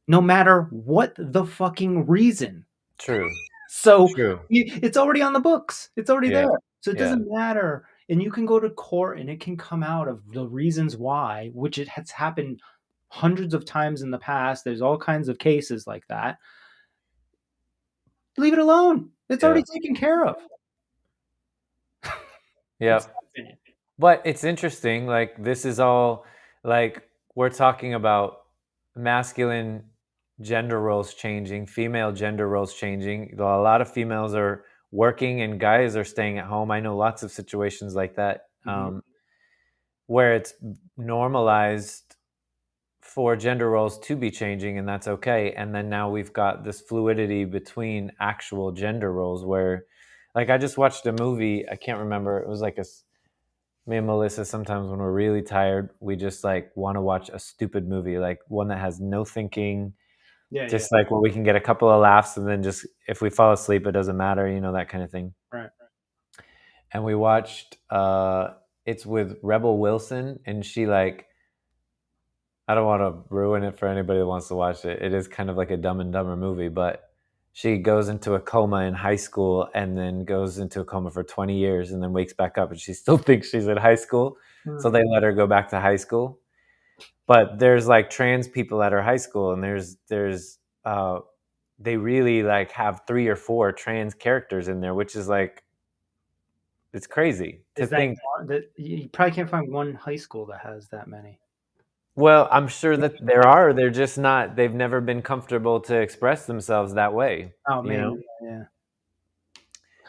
no matter what the fucking reason. true, So true. it's already on the books. It's already Yeah, there. So it yeah, doesn't matter. And you can go to court and it can come out of the reasons why, which it has happened hundreds of times in the past. There's all kinds of cases like that. Leave it alone. It's yeah, already taken care of. yeah. That's my opinion. But it's interesting, like, this is all, like, we're talking about masculine gender roles changing, female gender roles changing. A lot of females are working and guys are staying at home. I know lots of situations like that, Mhm. where it's normalized for gender roles to be changing, and that's okay. And then now we've got this fluidity between actual gender roles where, like, I just watched a movie, I can't remember, it was like me and Melissa, sometimes when we're really tired, we just like want to watch a stupid movie, like one that has no thinking, Yeah, yeah. just like where we can get a couple of laughs and then just if we fall asleep, it doesn't matter, that kind of thing. Right. And we watched it's with Rebel Wilson, and she, like, I don't want to ruin it for anybody that wants to watch it. It is kind of like a Dumb and Dumber movie, but she goes into a coma in high school and then goes into a coma for 20 years and then wakes back up and she still thinks she's in high school. So Mhm. they let her go back to high school. But there's like trans people at her high school, and there's they really like have 3 or 4 trans characters in there, which is like, it's crazy to Is that think. that you probably can't find one high school that has that many. Well, I'm sure that there are. They're just not. They've never been comfortable to express themselves that way. Oh, You maybe, know. yeah.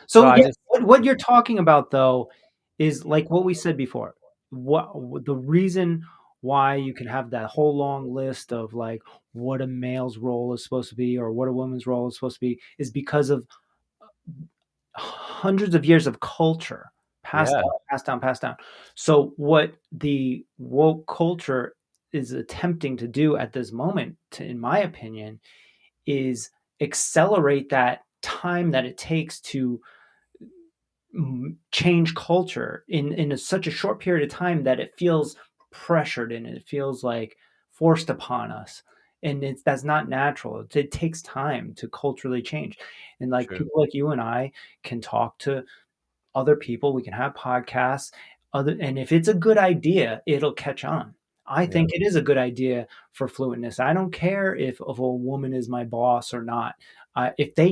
So So, I yeah, just. what you're talking about, though, is like what we said before. The reason why you can have that whole long list of, like, what a male's role is supposed to be or what a woman's role is supposed to be is because of hundreds of years of culture passed Yeah. down, passed down, passed down. So what the woke culture is attempting to do at this moment, in my opinion, is accelerate that time that it takes to change culture in such a short period of time that it feels pressured and it feels like forced upon us, and that's not natural. It takes time to culturally change, and like True. people like you and I can talk to other people, we can have podcasts, and if it's a good idea, it'll catch on. I Yeah. think it is a good idea for fluidness. I don't care if a woman is my boss or not. If they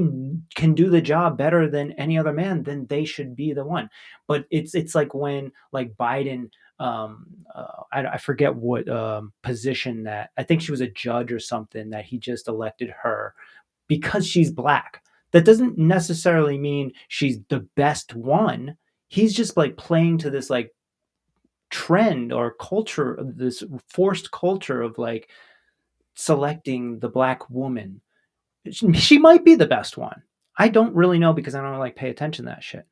can do the job better than any other man, then they should be the one. But it's like when, like, Biden, I forget what position, that I think she was a judge or something, that he just elected her because she's black. That doesn't necessarily mean she's the best one. He's just like playing to this like trend or culture, this forced culture of like selecting the black woman. She might be the best one. I don't really know because I don't like pay attention to that shit.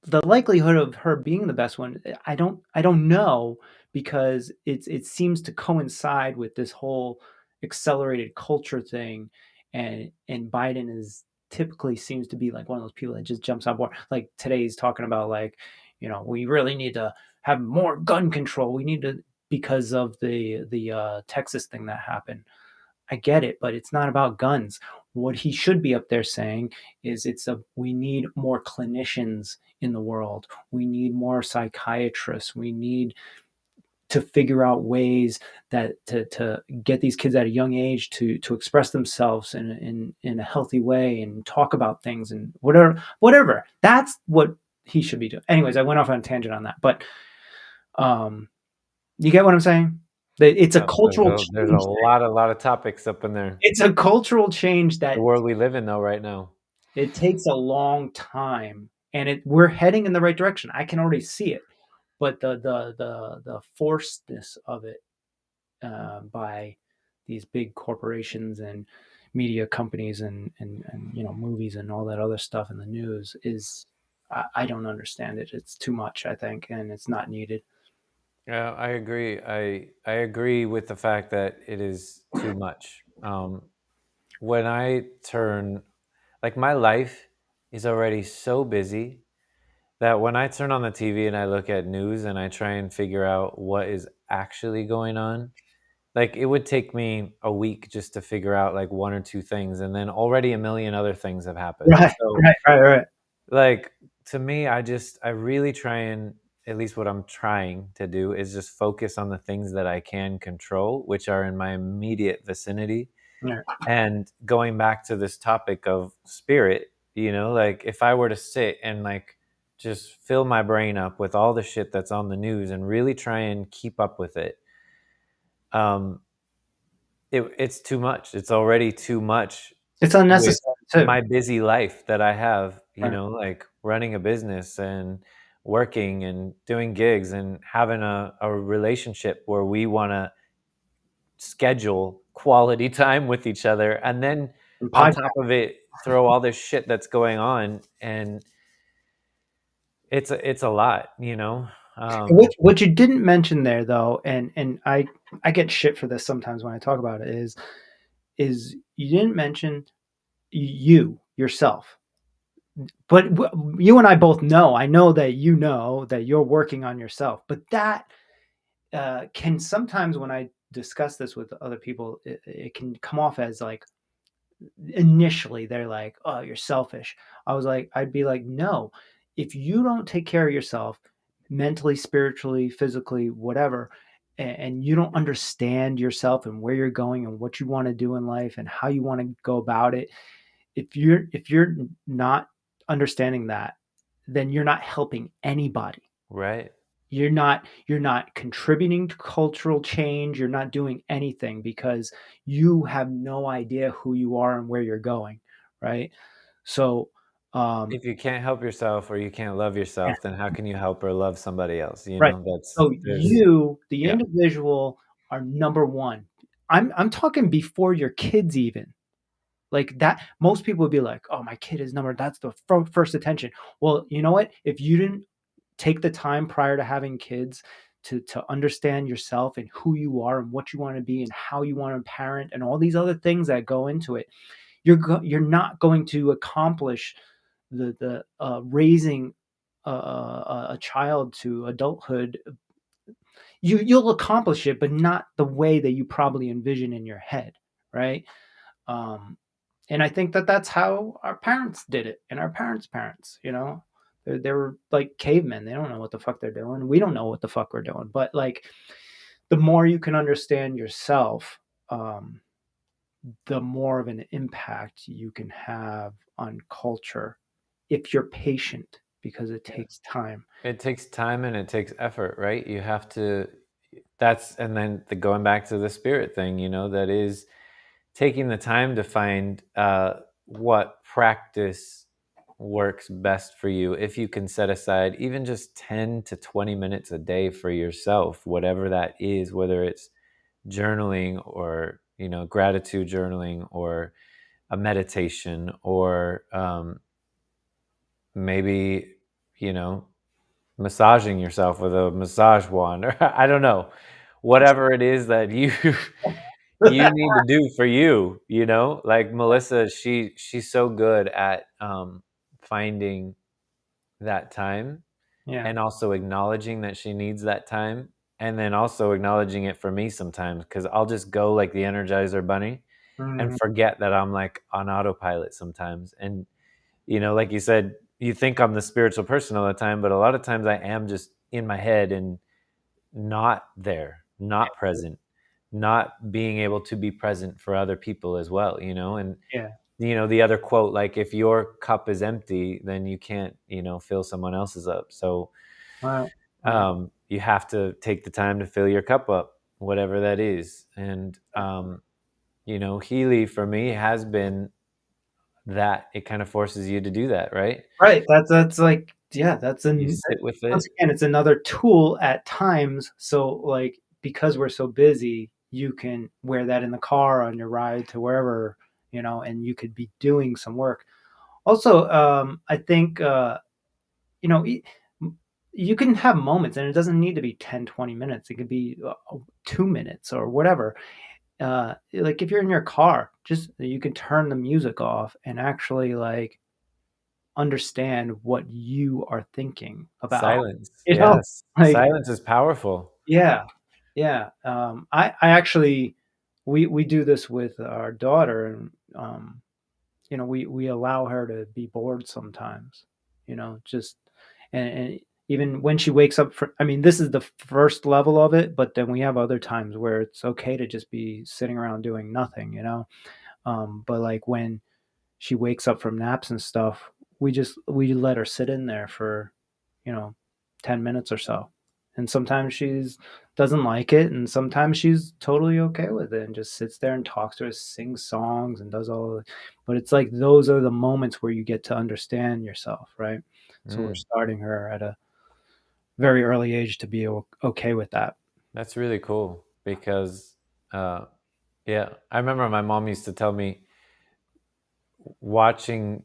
the likelihood of her being the best one, I don't know, because it seems to coincide with this whole accelerated culture thing, and Biden is typically seems to be like one of those people that just jumps on board. Like today he's talking about, like, we really need to have more gun control. We need to, because of the Texas thing that happened. I get it, but it's not about guns. What he should be up there saying is we need more clinicians in the world. We need more psychiatrists. We need to figure out ways that to get these kids at a young age to express themselves in a healthy way and talk about things and whatever. That's what he should be doing. Anyways, I went off on a tangent on that, but you get what I'm saying? It's a Yeah, cultural there's a change. lot of topics up in there. It's a cultural change The that world we live in though right now. it takes a long time, and we're heading in the right direction. I can already see it, but the forcedness of it, by these big corporations and media companies and movies and all that other stuff in the news is, I don't understand it. It's too much, I think, and it's not needed. Yeah, I agree. I agree with the fact that it is too much. When I turn, like, my life is already so busy that when I turn on the TV and I look at news and I try and figure out what is actually going on, like, it would take me a week just to figure out like one or two things, and then already a million other things have happened. Right, So, right. like, to me, I really try and, at least what I'm trying to do is just focus on the things that I can control, which are in my immediate vicinity. Yeah. And going back to this topic of spirit, like, if I were to sit and like just fill my brain up with all the shit that's on the news and really try and keep up with it, um, it's too much. It's already too much It's with unnecessary too. my busy life that I have, Right. like running a business and working and doing gigs and having a relationship where we want to schedule quality time with each other. And then And on podcast. top of it, throw all this shit that's going on. And it's a lot. What you didn't mention there, though, and I get shit for this sometimes when I talk about it, is you didn't mention yourself. But you and I both know. I know that you're working on yourself. But that can sometimes, when I discuss this with other people, it can come off as like, initially they're like, "Oh, you're selfish." I'd be like, "No. If you don't take care of yourself mentally, spiritually, physically, whatever, and you don't understand yourself and where you're going and what you want to do in life and how you want to go about it, if you're not understanding that, then you're not helping anybody. Right. You're not contributing to cultural change. You're not doing anything because you have no idea who you are and where you're going, right? So, If you can't help yourself or you can't love yeah, yourself, then how can you help or love somebody else? right. So There's, you, the yeah, individual, are number one. I'm talking before your kids even. Like that, most people would be like, "Oh, my kid is number. That's the first attention." Well, you know what? If you didn't take the time prior to having kids to understand yourself and who you are and what you want to be and how you want to parent and all these other things that go into it, you're not going to accomplish the raising a child to adulthood. You'll accomplish it, but not the way that you probably envision in your head, right? Um, and I think that that's how our parents did it, and our parents, they were like cavemen. They don't know what the fuck they're doing. We don't know what the fuck we're doing. But like, the more you can understand yourself, um, the more of an impact you can have on culture if you're patient, because it yeah. takes time. It takes time and it takes effort, right? You have to. And then going back to the spirit thing, that is taking the time to find what practice works best for you. If you can set aside even just 10 to 20 minutes a day for yourself, whatever that is, whether it's journaling or, gratitude journaling or a meditation or maybe you know, massaging yourself with a massage wand, or I don't know, whatever it is that you you need to do for you, you know? Like Melissa, she's so good at finding that time Yeah. and also acknowledging that she needs that time, and then also acknowledging it for me sometimes, because I'll just go like the Energizer Bunny and Mhm. forget that I'm like on autopilot sometimes. And like you said, you think I'm the spiritual person all the time, but a lot of times I am just in my head and not there, not present, not being able to be present for other people as well, and Yeah. the other quote, like, if your cup is empty, then you can't fill someone else's up. So Right. Right. you have to take the time to fill your cup up, whatever that is. And Healy for me has been that. It kind of forces you to do that, right? Right. That's like, yeah, that's You an sit with it. once again, it's another tool at times. So like because we're so busy, you can wear that in the car on your ride to wherever, and you could be doing some work. Also, I think you know, e- you can have moments and it doesn't need to be 10, 20 minutes. It could be 2 minutes or whatever. Like if you're in your car, just you can turn the music off and actually like understand what you are thinking about. Silence. You know, Yes. like Silence is powerful. yeah, yeah. I actually we do this with our daughter, and we allow her to be bored sometimes. Just and even when she wakes up. I mean, this is the first level of it, but then we have other times where it's okay to just be sitting around doing nothing. But like when she wakes up from naps and stuff, we let her sit in there for, you know, 10 minutes or so. And sometimes she's doesn't like it and sometimes she's totally okay with it and just sits there and talks to us, sings songs and does all of. But it's like those are the moments where you get to understand yourself, right? So we're Mm, starting her at a very early age to be okay with that. that's really cool because, uh, yeah, I remember my mom used to tell me watching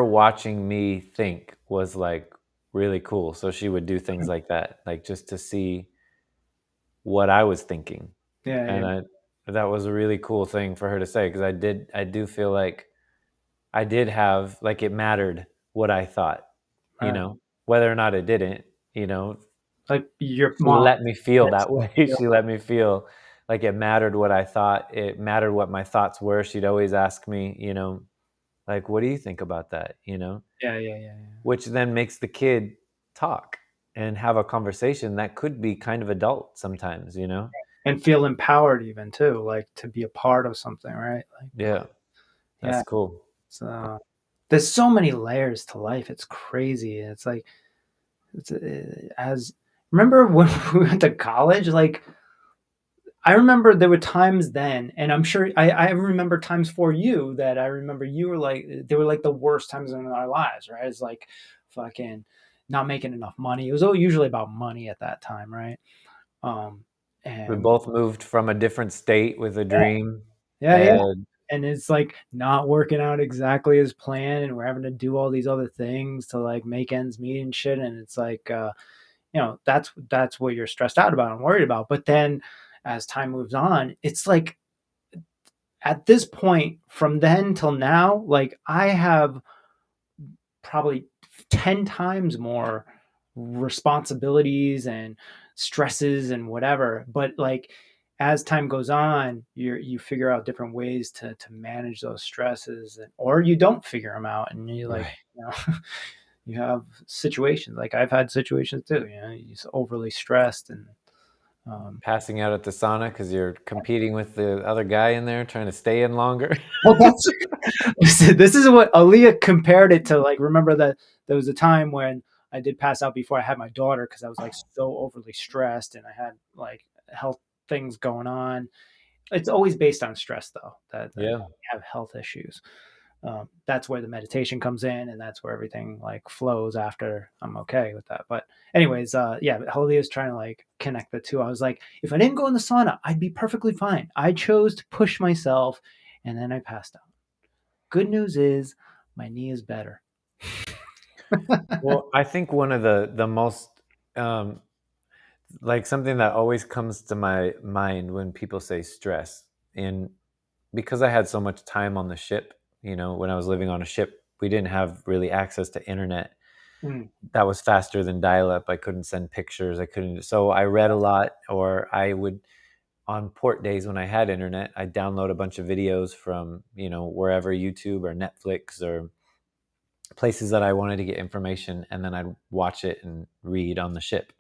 watching me think was like really cool. So she would do things like that, like just to see what I was thinking. Yeah, yeah, And that was a really cool thing for her to say, because I do feel like I did have, like, it mattered what I thought, right. whether or not it didn't, you know, Like your she mom let me feel makes that you way. feel. She let me feel like it mattered what I thought. It mattered what my thoughts were. She'd always ask me, like, what do you think about that? Yeah, yeah, yeah, yeah. Which then makes the kid talk and have a conversation that could be kind of adult sometimes. And feel empowered even too, like to be a part of something, right? Like, Yeah, yeah, that's cool. so there's so many layers to life. It's crazy. It's like it's as remember when we went to college, like I remember there were times then, and I'm sure I remember times for you that I remember you were like they were like the worst times in our lives, right? It's like fucking not making enough money. It was all usually about money at that time, right? Um, We and both moved from a different state with a dream, yeah, yeah. and And it's like not working out exactly as planned, and we're having to do all these other things to like make ends meet and shit. And it's like, that's what you're stressed out about and worried about. But then as time moves on, it's like at this point, from then till now, like I have probably 10 times more responsibilities and stresses and whatever. But like as time goes on, you figure out different ways to manage those stresses, or you don't figure them out and you like, right. you have situations like I've had situations too, you're just overly stressed and um, Passing out at the sauna because you're competing with the other guy in there trying to stay in longer. well, that's this is what Aaliyah compared it to. Like, remember that there was a time when I did pass out before I had my daughter because I was like so overly stressed and I had like health things going on. It's always based on stress, though, that Yeah, you have health issues. That's where the meditation comes in, and that's where everything like flows after I'm okay with that. But anyways, yeah, Aaliyah's trying to like connect the two. I was like, if I didn't go in the sauna, I'd be perfectly fine. I chose to push myself, and then I passed out. Good news is my knee is better. Well, I think one of the most um, like something that always comes to my mind when people say stress, and because I had so much time on the ship, when I was living on a ship, we didn't have really access to internet Mm, that was faster than dial up. I couldn't send pictures. I couldn't. So I read a lot, or I would, on port days when I had internet, I'd download a bunch of videos from, wherever, YouTube or Netflix or places that I wanted to get information. And then I'd watch it and read on the ship.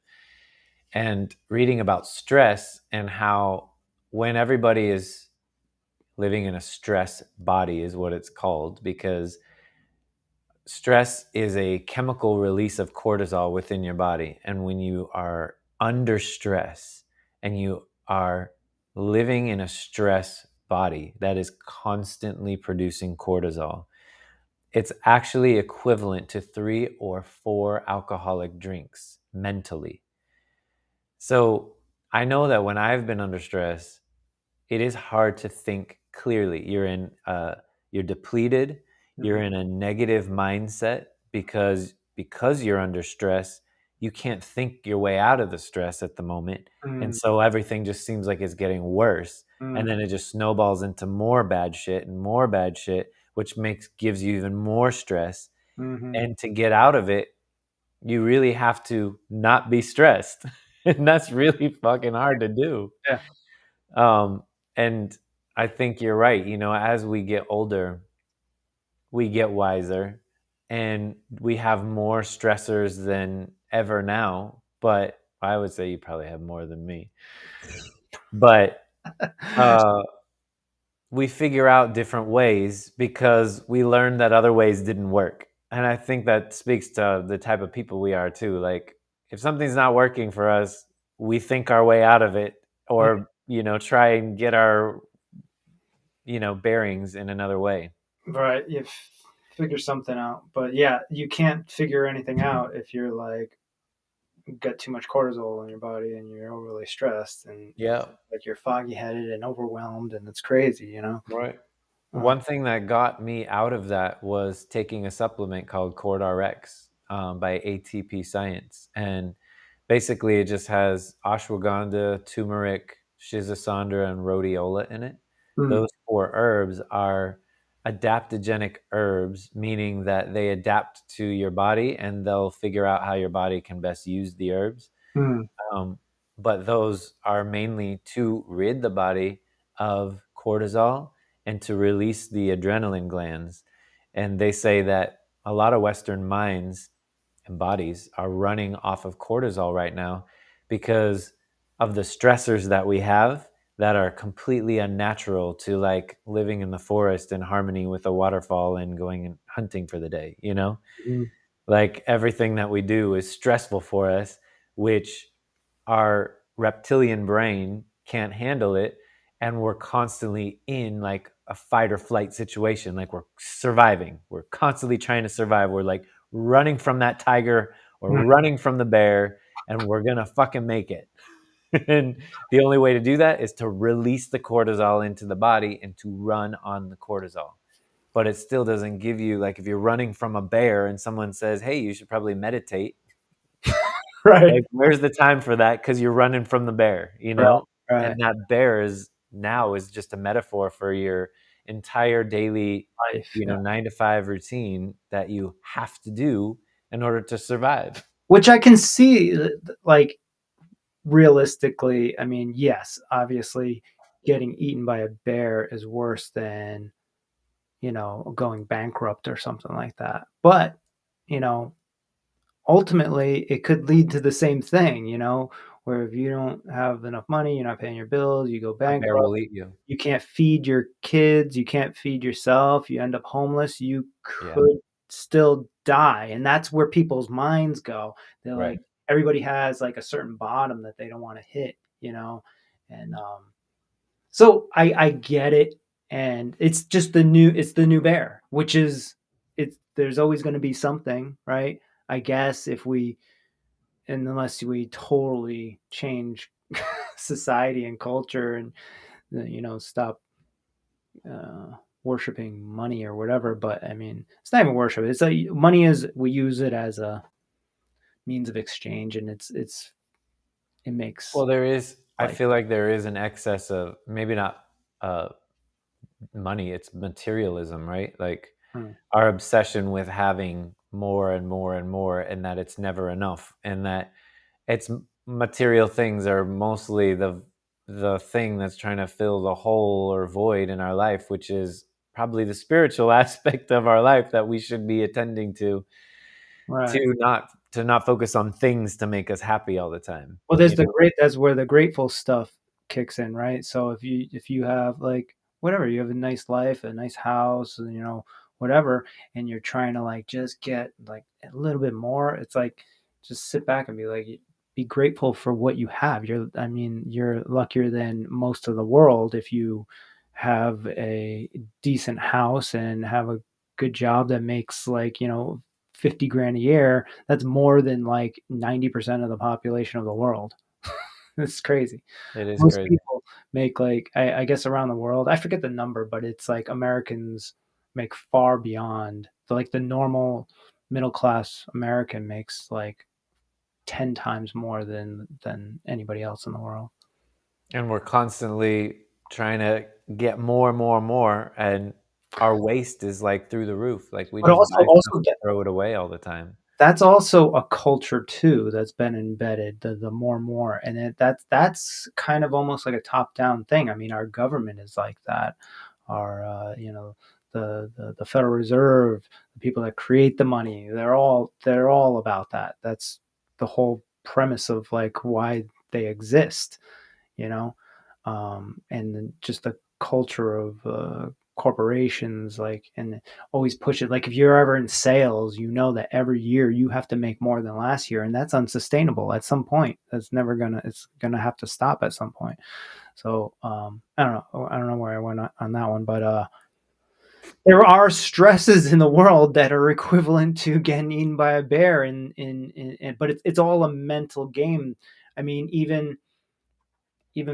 And reading about stress and how when everybody is living in a stress body is what it's called, because stress is a chemical release of cortisol within your body. And when you are under stress and you are living in a stress body that is constantly producing cortisol, it's actually equivalent to 3 or 4 alcoholic drinks mentally. So I know that when I've been under stress, it is hard to think clearly. You're depleted. You're mhm, in a negative mindset because you're under stress. You can't think your way out of the stress at the moment, and mm, so everything just seems like it's getting worse. And mm, then it just snowballs into more bad shit and more bad shit, which gives you even more stress. mhm. And to get out of it, you really have to not be stressed, and that's really fucking hard to do. Yeah. Um, and I think you're right. As we get older, we get wiser and we have more stressors than ever now. But I would say you probably have more than me. But uh, we figure out different ways because we learned that other ways didn't work. And I think that speaks to the type of people we are too. Like, if something's not working for us, we think our way out of it, Mm, or, try and get our, bearings in another way. right. You figure something out. But yeah, you can't figure anything out if you're like got too much cortisol in your body and you're overly stressed and Yeah. like you're foggy headed and overwhelmed and it's crazy, Right. Uh, One thing that got me out of that was taking a supplement called CordRx, by ATP Science. And basically, it just has ashwagandha, turmeric, shizasandra, and rhodiola in it. mm, Those 4 herbs are adaptogenic herbs, meaning that they adapt to your body and they'll figure out how your body can best use the herbs. mm, Um, but those are mainly to rid the body of cortisol and to release the adrenaline glands. And they say that a lot of Western minds and bodies are running off of cortisol right now because of the stressors that we have that are completely unnatural to, like, living in the forest in harmony with a waterfall and going and hunting for the day, mm, Like, everything that we do is stressful for us, which our reptilian brain can't handle it, and we're constantly in like a fight or flight situation. Like, we're surviving, we're constantly trying to survive, we're like running from that tiger or mm. running from the bear, and we're gonna fucking make it. And the only way to do that is to release the cortisol into the body and to run on the cortisol. But it still doesn't give you, like, if you're running from a bear and someone says, hey, you should probably meditate, Right. like, where's the time for that? Because you're running from the bear, Right. Right. And that bear is just a metaphor for your entire daily, Life. Yeah. 9 to 5 routine that you have to do in order to survive. Which I can see, like realistically. I mean, yes, obviously, getting eaten by a bear is worse than going bankrupt or something like that. But you know, ultimately it could lead to the same thing, where if you don't have enough money, you're not paying your bills, you go A bear bankrupt, will eat you. you can't feed your kids, you can't feed yourself, you end up homeless, you Yeah, could still die. And that's where people's minds go. They're right. like, everybody has like a certain bottom that they don't want to hit. And so I get it. And it's the new bear, which is it's there's always going to be something, right? I guess if we and unless we totally change society and culture and stop worshiping money or whatever, but I mean, it's not even worship. It's like money is, we use it as a means of exchange, and it makes Well, there is. I life. feel like there is an excess of maybe not uh, money. It's materialism, right? Like Hmm. our obsession with having more and more and more, and that it's never enough, and that it's material things are mostly the thing that's trying to fill the hole or void in our life, which is probably the spiritual aspect of our life that we should be attending Right. to not focus on things to make us happy all the time. Well, You know? that's where the grateful stuff kicks in, right? So if you have like whatever, you have a nice life, a nice house, you know, whatever, and you're trying to like just get like a little bit more, it's like just sit back and be like, be grateful for what you have. I mean, you're luckier than most of the world if you have a decent house and have a good job that makes like, you know, 50 grand a year. That's more than like 90% of the population of the world. It's crazy. It is Most crazy. people make like, I guess around the world, I forget the number, but it's like Americans make far beyond like the normal middle class American makes like 10 times more than anybody else in the world. And we're constantly trying to get more and more and more, and our waste is like through the roof. Like we But just also buy stuff also and throw it away all the time. that's also a culture too that's been embedded, the more and more, and that's kind of almost like a top down thing. I mean, our government is like that. Our you know, the Federal Reserve, the people that create the money, they're all about that. That's the whole premise of like why they exist, you know. And then just the culture of corporations, like, and always push it. Like if you're ever in sales, you know that every year you have to make more than last year, and that's unsustainable at some point. That's never gonna, it's gonna have to stop at some point. So I don't know where I went on that one, but there are stresses in the world that are equivalent to getting eaten by a bear, but it's all a mental game. I mean, even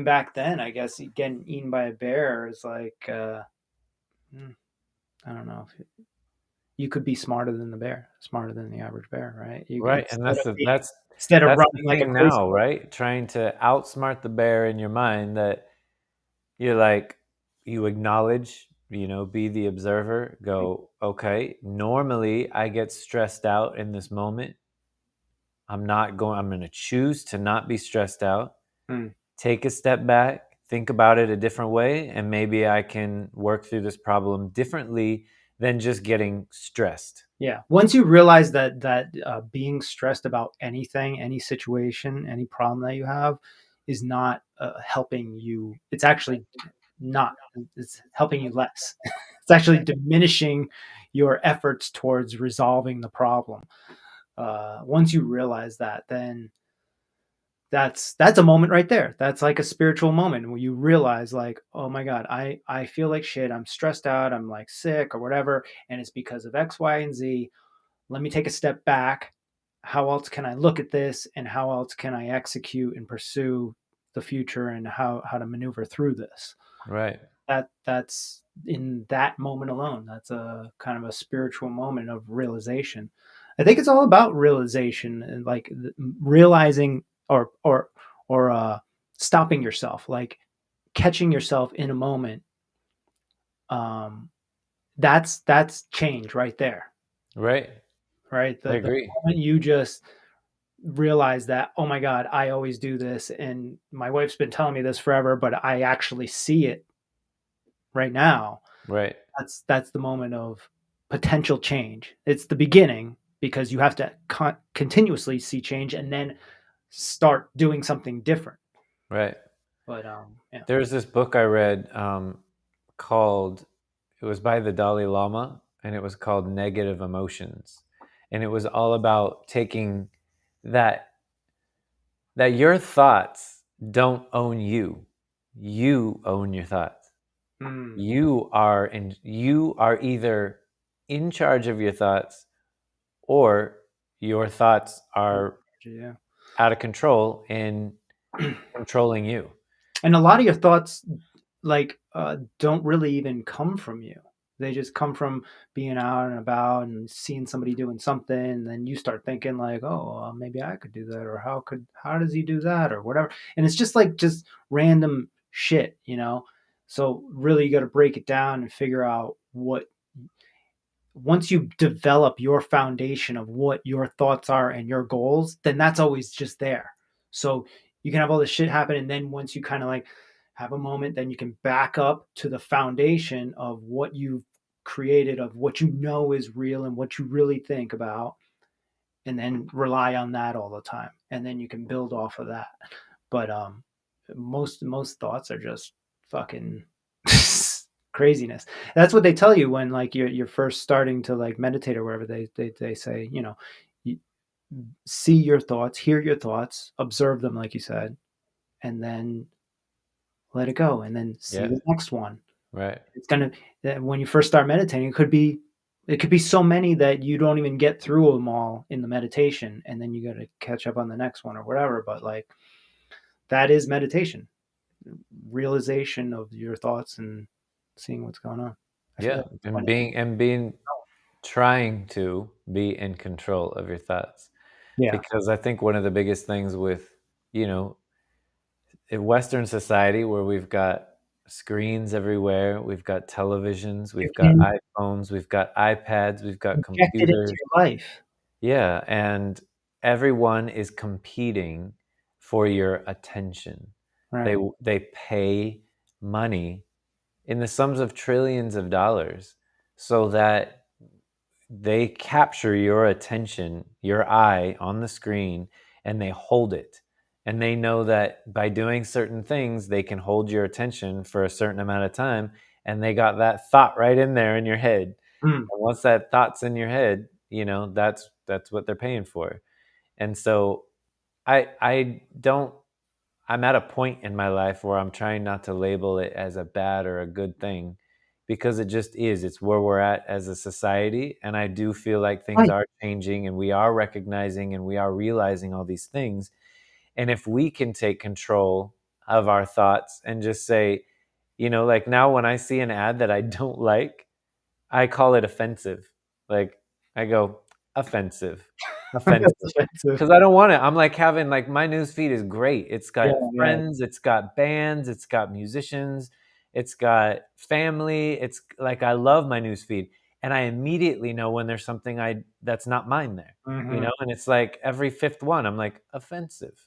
back then, I guess getting eaten by a bear is like, hmm, I don't know. If you could be smarter than the bear, smarter than the average bear, right? You Right, and instead of being, instead of that's the running like a thing crazy now, right? Trying to outsmart the bear in your mind, that you're like, you acknowledge, be the observer, go, okay, normally I get stressed out in this moment. I'm going to choose to not be stressed out, person. take a step back, think about it a different way, and maybe I can work through this problem differently than just getting stressed. Yeah. Once you realize that being stressed about anything, any situation, any problem that you have is not helping you. It's actually not. It's helping you less. It's actually diminishing your efforts towards resolving the problem. Once you realize that, then that's a moment right there. That's like a spiritual moment where you realize like, oh my god, I feel like shit. I'm stressed out. I'm like sick or whatever, and it's because of X, Y, and Z. Let me take a step back. How else can I look at this, and how else can I execute and pursue the future, and how to maneuver through this? Right. That's in that moment alone. That's a kind of a spiritual moment of realization. I think it's all about realization and like realizing or stopping yourself, like catching yourself in a moment. Um, that's change right there, Right. right? I The agree. moment you just realize that, oh my god, I always do this, and my wife's been telling me this forever, but I actually see it right now. Right. That's the moment of potential change. It's the beginning because you have to continuously see change and then start doing something different. Right. But yeah. There's this book I read called, it was by the Dalai Lama, and it was called Negative Emotions. And it was all about taking that your thoughts don't own you. You own your thoughts. Mm, You are either in charge of your thoughts, or your thoughts are yeah. out of control and controlling you. And a lot of your thoughts like don't really even come from you. They just come from being out and about and seeing somebody doing something, and then you start thinking like, oh, maybe I could do that, or how does he do that, or whatever. And it's just like just random shit, you know. So really, you got to break it down and figure out what. Once you develop your foundation of what your thoughts are and your goals, then that's always just there. So you can have all this shit happen, and then once you kind of like have a moment, then you can back up to the foundation of what you've created, of what you know is real and what you really think about, and then rely on that all the time, and then you can build off of that. But most thoughts are just fucking craziness. That's what they tell you when like you're first starting to like meditate or wherever. They say, you know, you see your thoughts, hear your thoughts, observe them like you said, and then let it go, and then see Yeah. the next one. Right. It's gonna when you first start meditating, it could be so many that you don't even get through them all in the meditation, and then you got to catch up on the next one or whatever. But like that is meditation, realization of your thoughts and seeing what's going on. I feel Yeah. like it's And funny. being trying to be in control of your thoughts. Yeah. Because I think one of the biggest things with, you know, in Western society where we've got screens everywhere, we've got televisions, You're we've got in, iPhones, we've got iPads, we've got injected into computers. your life. Yeah, and everyone is competing for your attention. They Right. they pay money in the sums of trillions of dollars so that they capture your attention, your eye on the screen, and they hold it. And they know that by doing certain things, they can hold your attention for a certain amount of time. And they got that thought right in there in your head. Mm. And once that thought's in your head, you know, that's what they're paying for. And so I don't I'm at a point in my life where I'm trying not to label it as a bad or a good thing because it just is. It's where we're at as a society. And I do feel like things Right. are changing and we are recognizing and we are realizing all these things. And if we can take control of our thoughts and just say, you know, like now when I see an ad that I don't like, I call it offensive. Like I go, offensive, offensive. That's offensive. Because I don't want it. I'm like having like my news feed is great. It's Yeah. got Yeah. friends, it's got bands, it's got musicians, it's got family. It's like I love my news feed. And I immediately know when there's something I that's not mine there. You Hmm. know, and it's like every fifth one, I'm like, offensive.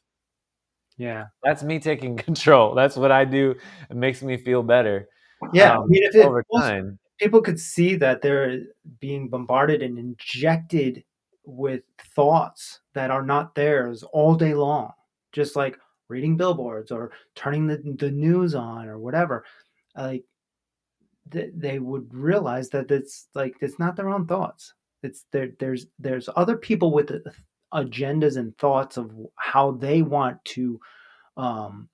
Yeah. That's me taking control. That's what I do. It makes me feel better Yeah. I mean, if over most time. people could see that they're being bombarded and injected with thoughts that are not theirs all day long, just like reading billboards or turning the news on or whatever, like they would realize that it's like it's not their own thoughts. It's there's other people with agendas and thoughts of how they want to um,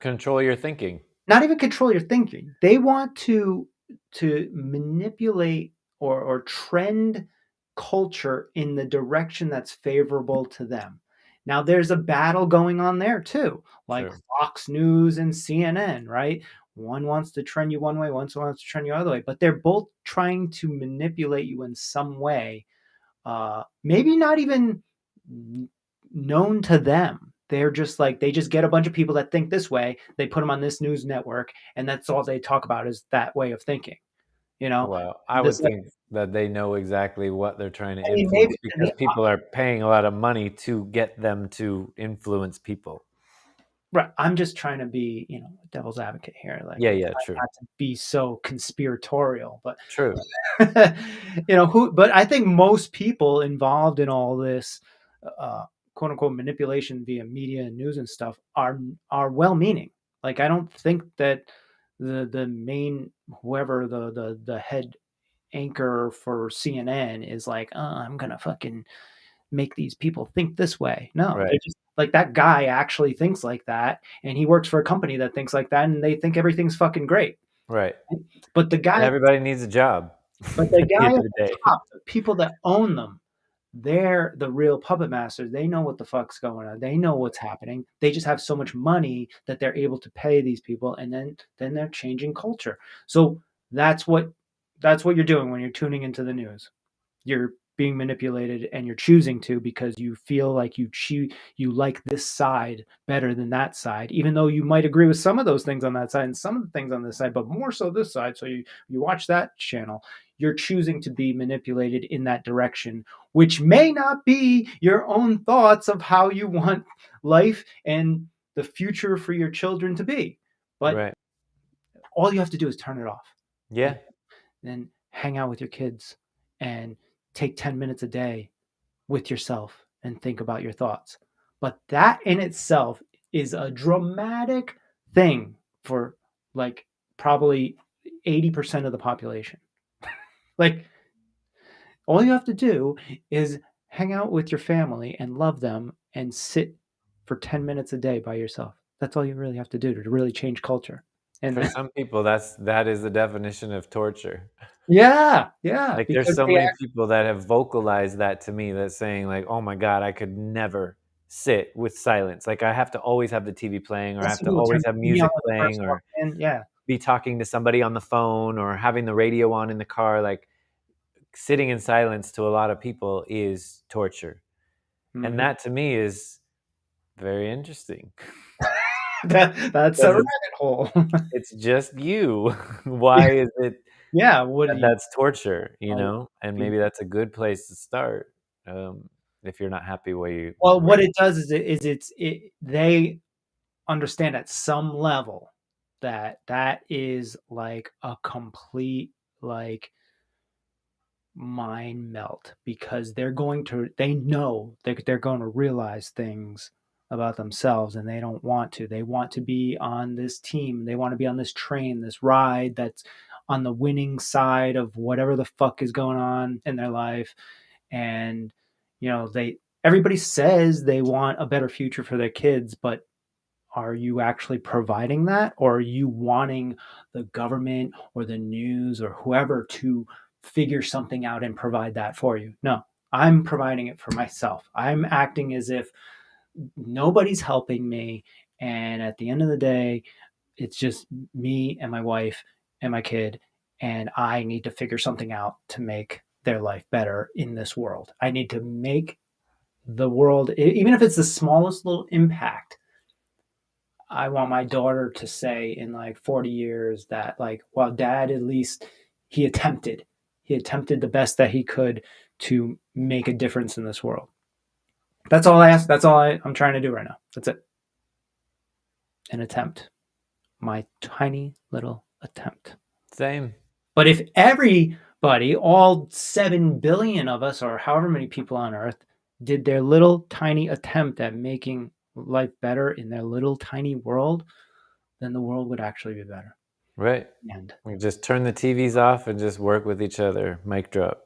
Control your thinking. not even control your thinking. They want to manipulate or trend culture in the direction that's favorable to them. Now there's a battle going on there too, like Sure. Fox News and CNN, right? One wants to trend you one way, one wants to trend you other way, but they're both trying to manipulate you in some way, maybe not even known to them. They're just like they just get a bunch of people that think this way. They put them on this news network, and that's all they talk about is that way of thinking. You know, Well, I this would like think that they know exactly what they're trying to I mean maybe influence because people are paying a lot of money to get them to influence people. right. I'm just trying to be devil's advocate here. Like Yeah, I'm yeah, trying true. not to be so conspiratorial, but True. who but I think most people involved in all this uh quote unquote manipulation via media and news and stuff are well meaning. Like I don't think that the main whoever the head anchor for CNN is like, oh, I'm gonna fucking make these people think this way. No, they're Right. just like that guy actually thinks like that, and he works for a company that thinks like that, and they think everything's fucking great. Right. But the And guy everybody needs a job But the at the guy end at of the the day. top, the people that own them, they're the real puppet masters. They know what the fuck's going on. They know what's happening. They just have so much money that they're able to pay these people, and then they're changing culture. So that's what That's what you're doing when you're tuning into the news. You're being manipulated, and you're choosing to because you feel like you like this side better than that side, even though you might agree with some of those things on that side and some of the things on this side, but more so this side. So you watch that channel. You're choosing to be manipulated in that direction, which may not be your own thoughts of how you want life and the future for your children to be. But Right. all you have to do is turn it off. Yeah. Then hang out with your kids and take 10 minutes a day with yourself and think about your thoughts. But that in itself is a dramatic thing for like probably 80% of the population. Like, all you have to do is hang out with your family and love them and sit for 10 minutes a day by yourself. That's all you really have to do to really change culture. For And some people, that is the definition of torture. yeah, Like, there's because so they many people that have vocalized that to me, that saying like, "Oh my God, I could never sit with silence. Like, I have to always have the TV playing, or I yes, have to you will turn always have the TV on music when the playing, person or walks in. Yeah. be talking to somebody on the phone, or having the radio on in the car." Like, sitting in silence to a lot of people is torture. And Mhm. that to me is very interesting That's a because rabbit hole. it's just you. Why is it Yeah, what do that you that's torture, you know? know? And maybe that's a good place to start, if you're not happy Well, where what you it does is they understand at some level that that is like a complete, like, mind melt, because they know that they're going to realize things about themselves, and they want to be on this team, they want to be on this train, this ride that's on the winning side of whatever the fuck is going on in their life. And they everybody says they want a better future for their kids, but are you actually providing that, or are you wanting the government or the news or whoever to figure something out and provide that for you? No, I'm providing it for myself. I'm acting as if nobody's helping me, and at the end of the day, it's just me and my wife and my kid, and I need to figure something out to make their life better in this world. I need to make the world, even if it's the smallest little impact. I want my daughter to say in like 40 years that, like, well, dad, at least he attempted. He attempted the best that he could to make a difference in this world. That's all I ask. That's all I'm trying to do right now. That's it. An attempt. My tiny little attempt. Same. But if everybody, all 7 billion of us, or however many people on earth, did their little tiny attempt at making life better in their little tiny world, then the world would actually be better. Right. And We just turn the TVs off and just work with each other. Mic drop.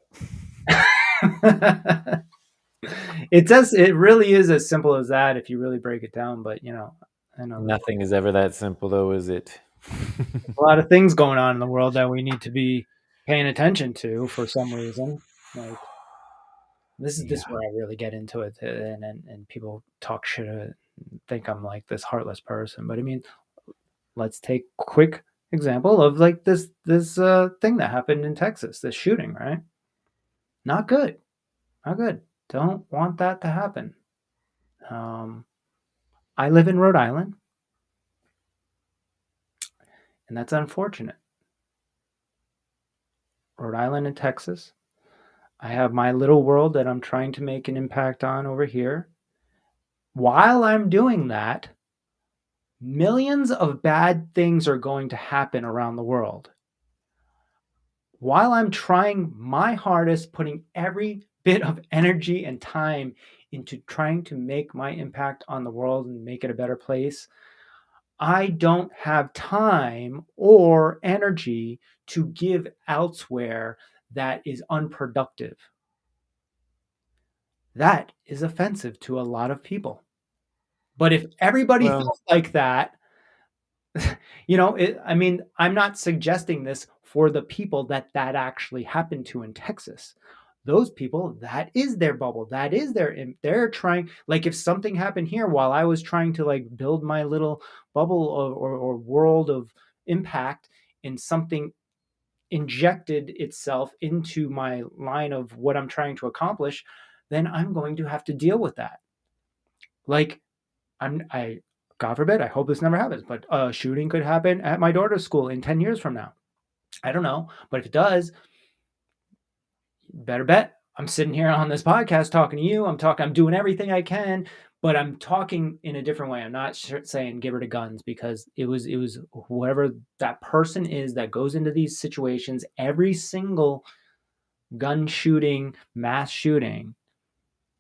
it really is as simple as that if you really break it down. But I know there's Nothing is ever that simple, though, is it? a lot of things going on in the world that we need to be paying attention to for some reason. Like, this Yeah. is where I really get into it, and people talk shit, think I'm like this heartless person. But I mean, let's take a quick example of like this thing that happened in Texas, this shooting, right? Not good. Not good. Don't want that to happen. I live in Rhode Island, and that's unfortunate. Rhode Island and Texas. I have my little world that I'm trying to make an impact on over here. While I'm doing that, millions of bad things are going to happen around the world. While I'm trying my hardest, putting every bit of energy and time into trying to make my impact on the world and make it a better place, I don't have time or energy to give elsewhere that is unproductive. That is offensive to a lot of people. But if everybody Well, felt like that, I mean, I'm not suggesting this for the people that actually happened to in Texas. Those people, that is their bubble. That is they're trying, like, if something happened here while I was trying to like build my little bubble or world of impact in something injected itself into my line of what I'm trying to accomplish, then I'm going to have to deal with that. Like, I God forbid, I hope this never happens, but a shooting could happen at my daughter's school in 10 years from now. I don't know, but if it does, better bet I'm sitting here on this podcast talking to you. I'm doing everything I can, but I'm talking in a different way. I'm not saying give her to guns, because it was whoever that person is that goes into these situations. Every single gun shooting, mass shooting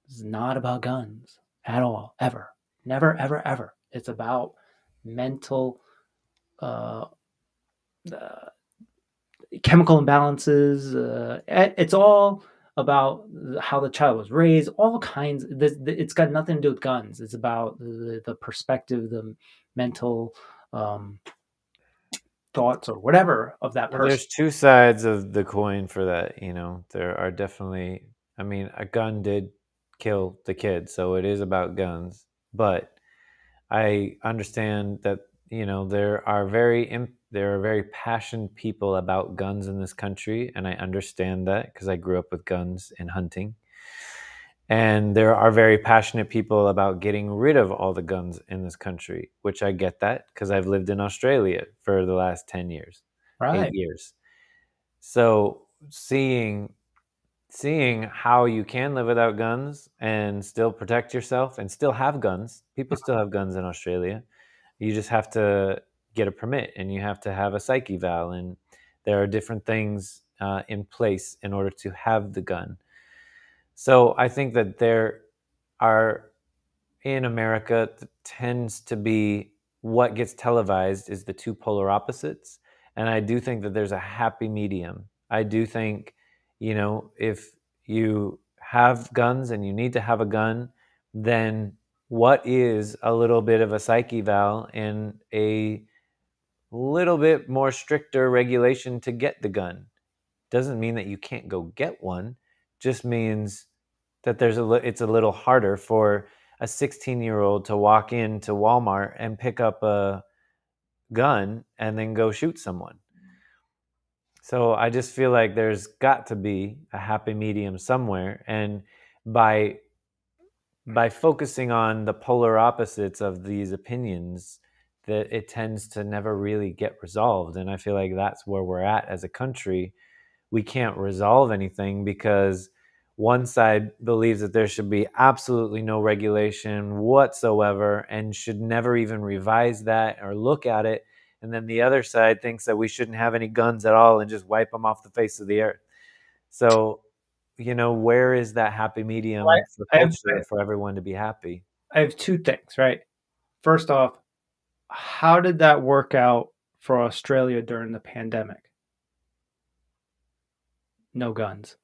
is not about guns at all, ever. Never, ever, ever. It's about mental uh, uh, chemical imbalances. It's all about how the child was raised. All kinds. It's got nothing to do with guns. It's about the perspective, the mental um, thoughts or whatever of that Well, person. there's two sides of the coin for that. There are definitely. I mean, a gun did kill the kid, so it is about guns. But I understand that there are very passionate people about guns in this country, and I understand that because I grew up with guns and hunting. And there are very passionate people about getting rid of all the guns in this country, which I get that because I've lived in Australia for the last 10 years, 8 Right. years. So seeing how you can live without guns and still protect yourself and still have guns. People still have guns in Australia. You just have to get a permit, and you have to have a psych eval, and there are different things in place in order to have the gun. So I think that there are, in America, tends to be, what gets televised is the two polar opposites. And I do think that there's a happy medium. I do think, if you have guns and you need to have a gun, then what is a little bit of a psych eval and a little bit more stricter regulation to get the gun? Doesn't mean that you can't go get one, just means that it's a little harder for a 16-year-old to walk into Walmart and pick up a gun and then go shoot someone. So I just feel like there's got to be a happy medium somewhere, and by focusing on the polar opposites of these opinions, that it tends to never really get resolved. And I feel like that's where we're at as a country. We can't resolve anything because one side believes that there should be absolutely no regulation whatsoever and should never even revise that or look at it. And then the other side thinks that we shouldn't have any guns at all and just wipe them off the face of the earth. So, where is that happy Well, medium for I have, culture for everyone to be happy? I have two things, right? First off, how did that work out for Australia during the pandemic? No guns.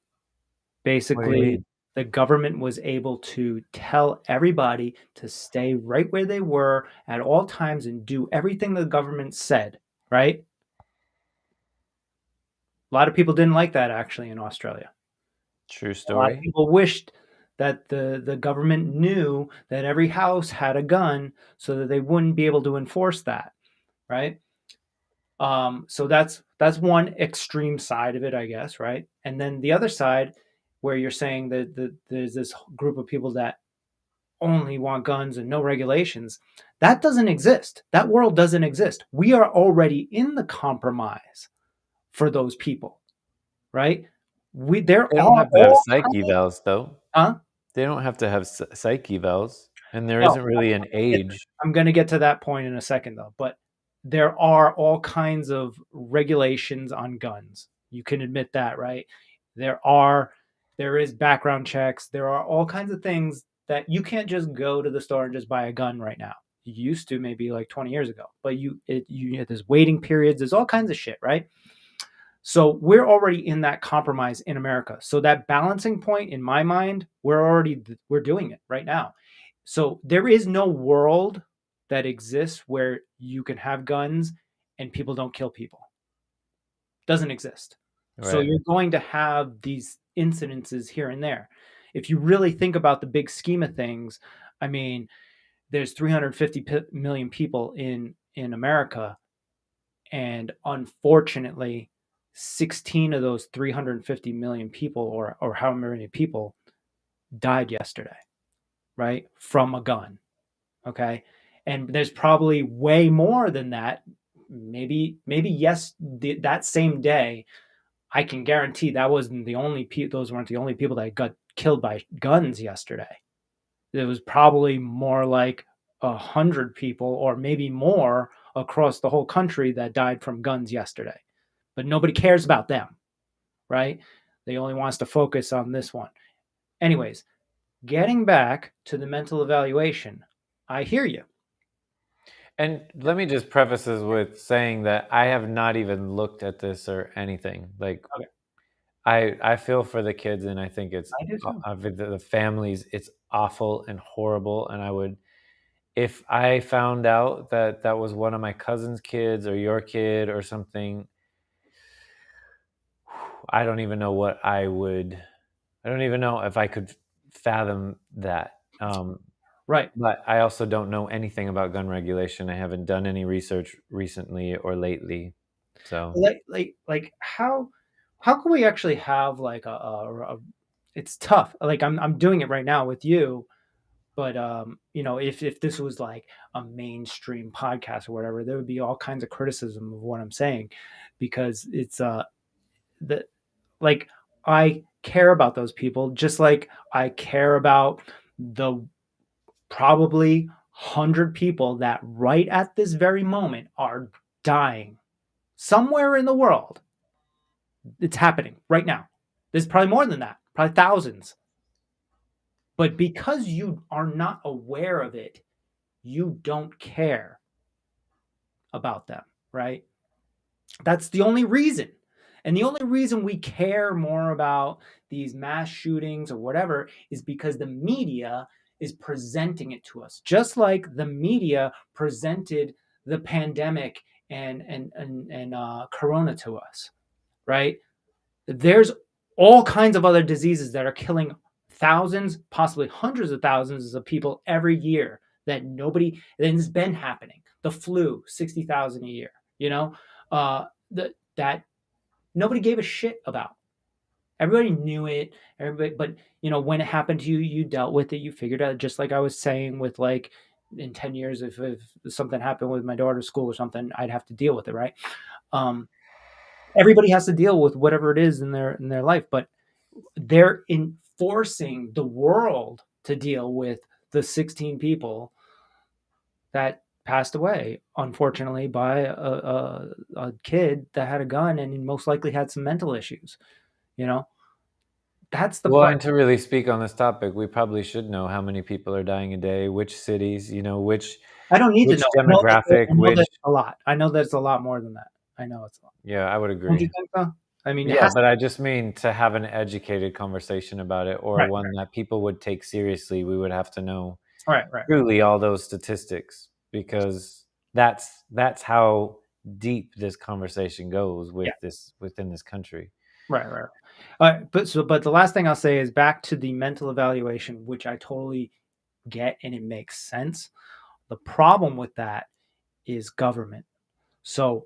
What do you Basically, mean? the government was able to tell everybody to stay right where they were at all times and do everything the government said, right? A lot of people didn't like that actually in Australia. True A lot of story. people wished that the government knew that every house had a gun so that they wouldn't be able to enforce that, right? So that's one extreme side of it, I guess, right? And then the other side, where you're saying that there's this group of people that only want guns and no regulations, that doesn't exist. That world doesn't exist. We are already in the compromise for those people, right? There They don't are have to have all psych kinds, evals, though. huh? They don't have to have psych evals, and there No, isn't really an age. I'm going to get to that point in a second, though. But there are all kinds of regulations on guns. You can admit that, right? There are, there is background checks. There are all kinds of things that you can't just go to the store and just buy a gun right now. You used to maybe like 20 years ago, but there's waiting periods. There's all kinds of shit, right? So we're already in that compromise in America. So that balancing point in my mind, we're doing it right now. So there is no world that exists where you can have guns and people don't kill people. Doesn't exist. So Right. you're going to have these incidences here and there. If you really think about the big scheme of things, I mean, there's 350 million people in America, and unfortunately 16 of those 350 million people, or how many people died yesterday, right? From a gun. Okay. And there's probably way more than that. Maybe yes, that same day, I can guarantee that wasn't the only those weren't the only people that got killed by guns yesterday. There was probably more like 100 people or maybe more across the whole country that died from guns yesterday. But nobody cares about them, right? They only wants to focus on this one. Anyways, getting back to the mental evaluation, I hear you. And let me just preface this with saying that I have not even looked at this or anything. Like, Okay. I feel for the kids, and I think it's I do too. the families. It's awful and horrible. And I would, if I found out that that was one of my cousin's kids or your kid or something, I don't even know what I would. I don't even know if I could fathom that. Right. But I also don't know anything about gun regulation. I haven't done any research recently or lately. So Like how can we actually have like a it's tough. Like I'm doing it right now with you, but if this was like a mainstream podcast or whatever, there would be all kinds of criticism of what I'm saying, because it's the like I care about those people just like I care about the probably 100 people that right at this very moment are dying somewhere in the world. It's happening right now. There's probably more than that, probably thousands. But because you are not aware of it, you don't care about them, right? That's the only reason. And the only reason we care more about these mass shootings or whatever is because the media is presenting it to us, just like the media presented the pandemic and corona to us, right? There's all kinds of other diseases that are killing thousands, possibly hundreds of thousands of people every year that nobody, and it's been happening. The flu, 60,000 a year, that nobody gave a shit about. Everybody knew it. Everybody, but when it happened to you, you dealt with it. You figured out, just like I was saying with like in 10 years, if something happened with my daughter's school or something, I'd have to deal with it, right? Everybody has to deal with whatever it is in their life, but they're enforcing the world to deal with the 16 people that passed away, unfortunately, by a kid that had a gun and most likely had some mental issues. That's the well, problem. and to really speak on this topic, we probably should know how many people are dying a day, which cities, I don't need to which know. demographic, I know which. that's a lot. I know that's a lot more than that. I know it's a lot. Yeah, I would Don't you agree. think so? I mean, it Yeah, has but I just mean to have an educated conversation about it, or right, one that people would take seriously. We would have to know right. truly all those statistics, because that's how deep this conversation goes Yeah, within this country. right. But the last thing I'll say is back to the mental evaluation, which I totally get and it makes sense. The problem with that is government. So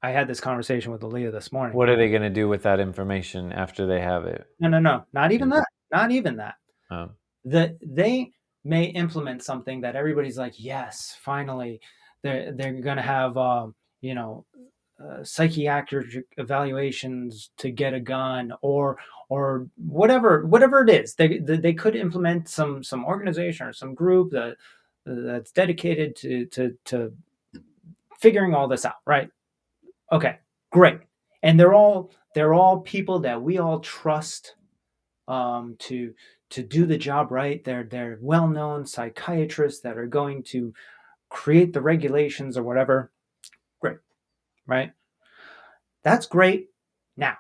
I had this conversation with Aaliyah this morning. What are they going to do with that information after they have it? No, not even Is it- that. Not even that. um, They may implement something that everybody's like, yes, finally, they're going to have psychiatric evaluations to get a gun, or whatever it is. They could implement some organization or some group that's dedicated to figuring all this out, right? Okay, great. And they're all people that we all trust to do the job right. They're well-known psychiatrists that are going to create the regulations or whatever. Great, right? That's great. Now,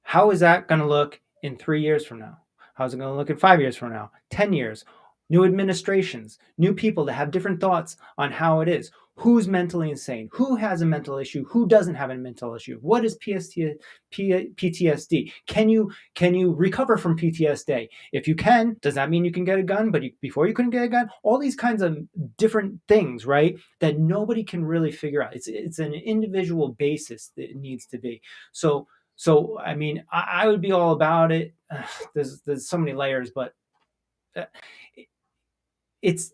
how is that going to look in 3 years from now? How's it going to look in 5 years from now? 10 years? New administrations, new people that have different thoughts on how it is. who's mentally insane, who has a mental issue, who doesn't have a mental issue, what is PTSD, can you recover from PTSD? If you can, does that mean you can get a gun, but before you couldn't get a gun? All these kinds of different things, right, that nobody can really figure out. It's an individual basis that it needs to be. So I mean, I would be all about it. There's so many layers, but it's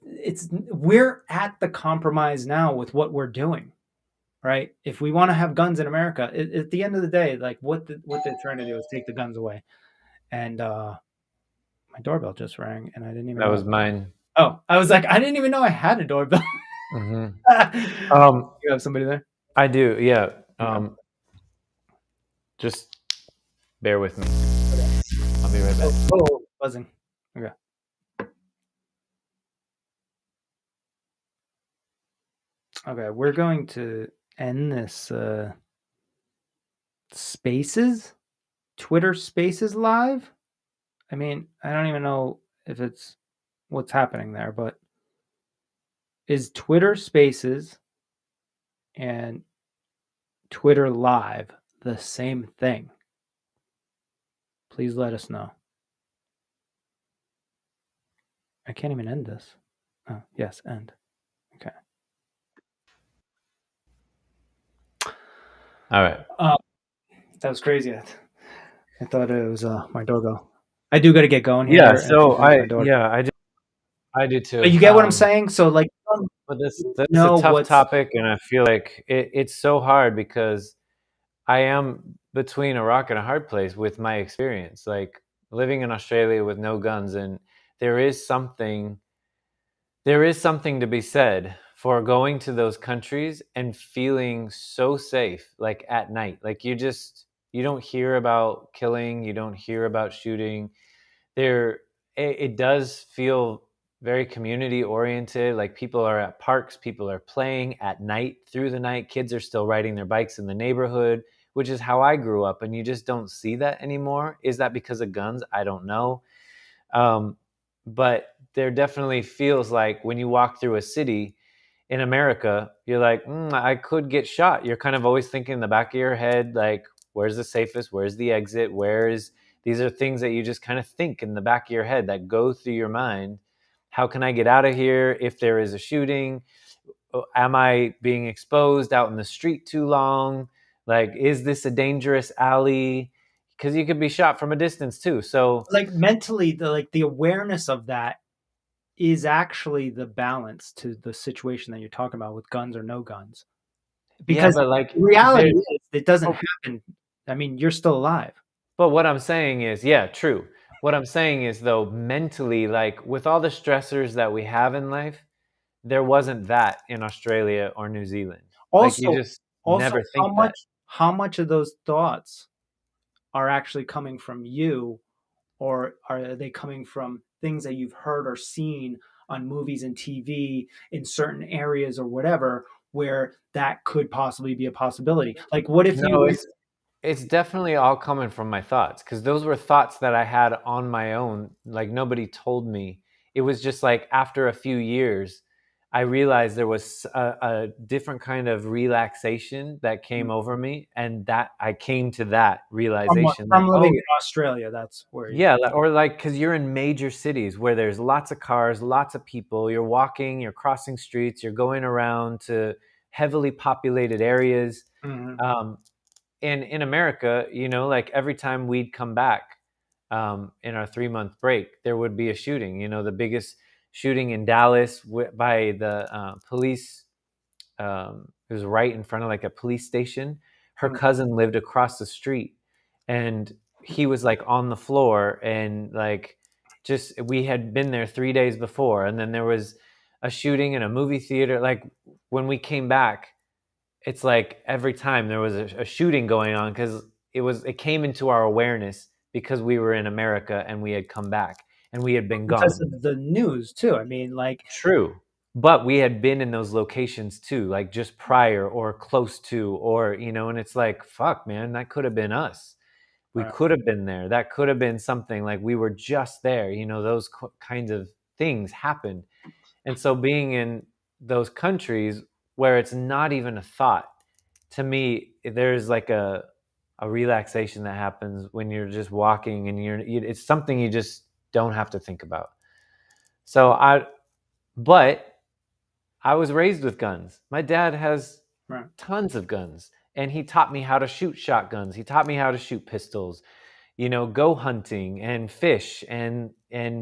we're at the compromise now with what we're doing, right? If we want to have guns in America, at the end of the day, like what they're trying to do is take the guns away. And my doorbell just rang, and I didn't even That know. was mine. Oh, I was like, I didn't even know I had a doorbell. Mm-hmm. You have somebody there? I do, yeah. Okay. Just bear with me. I'll be right back. Oh, buzzing. Okay. Okay, we're going to end this Spaces, Twitter Spaces live. I mean, I don't even know if it's what's happening there, but is Twitter Spaces and Twitter Live the same thing? Please let us know. I can't even end this. Oh, yes, end. Okay. All right. That was crazy. I thought it was my doorbell. I do got to get going here. Yeah. So I do too. But you get what I'm saying? So like, but that's a tough topic, and I feel like it's so hard because I am between a rock and a hard place with my experience, like living in Australia with no guns, and there is something to be said for going to those countries and feeling so safe, like at night. Like you don't hear about killing, you don't hear about shooting. It does feel very community oriented. Like people are at parks, people are playing at night, through the night. Kids are still riding their bikes in the neighborhood, which is how I grew up, and you just don't see that anymore. Is that because of guns? I don't know. But there definitely feels like when you walk through a city in America, you're like, I could get shot. You're kind of always thinking in the back of your head, like, where's the safest? Where's the exit? These are things that you just kind of think in the back of your head that go through your mind. How can I get out of here if there is a shooting? Am I being exposed out in the street too long? Like, is this a dangerous alley? Because you could be shot from a distance too. So like mentally, the awareness of that is actually the balance to the situation that you're talking about with guns or no guns. Because but like reality is it doesn't happen. I mean, you're still alive. But what I'm saying is, yeah, true. What I'm saying is, though, mentally, like with all the stressors that we have in life, there wasn't that in Australia or New Zealand. Like you just never think that. How much of those thoughts are actually coming from you, or are they coming from things that you've heard or seen on movies and TV in certain areas or whatever, where that could possibly be a possibility? Like, what if it's definitely all coming from my thoughts, because those were thoughts that I had on my own. Like nobody told me. It was just like after a few years, I realized there was a different kind of relaxation that came over me, and that I came to that realization. From living in Australia, that's where or like because you're in major cities where there's lots of cars, lots of people. You're walking, you're crossing streets, you're going around to heavily populated areas. Mm-hmm. In America, like every time we'd come back in our 3-month break, there would be a shooting. The biggest shooting in Dallas by the police. It was right in front of like a police station. Her cousin lived across the street, and he was like on the floor, and like just we had been there 3 days before, and then there was a shooting in a movie theater. Like when we came back, it's like every time there was a shooting going on, because it came into our awareness because we were in America and we had come back and we had been gone. Because of the news too. I mean, like true, but we had been in those locations too, like just prior or close to, or and it's like, fuck, man, that could have been us. We could have been there. That could have been something, like we were just there. Those kinds of things happened. And so being in those countries, where it's not even a thought. To me, there's like a relaxation that happens when you're just walking, and it's something you just don't have to think about. So but I was raised with guns. My dad has Right. tons of guns, and he taught me how to shoot shotguns. He taught me how to shoot pistols, go hunting and fish and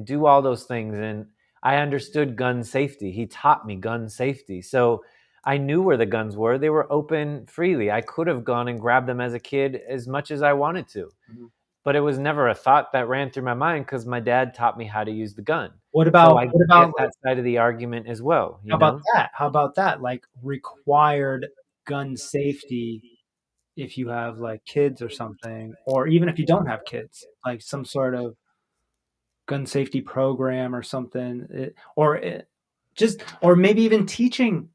do all those things. And I understood gun safety. He taught me gun safety. So I knew where the guns were. They were open freely. I could have gone and grabbed them as a kid as much as I wanted to. Mhm. But it was never a thought that ran through my mind because my dad taught me how to use the gun. What So about I what get about that side of the argument as well, how about that? How about that? Like required gun safety if you have like kids or something, or even if you don't have kids, like some sort of gun safety program or something, or maybe even teaching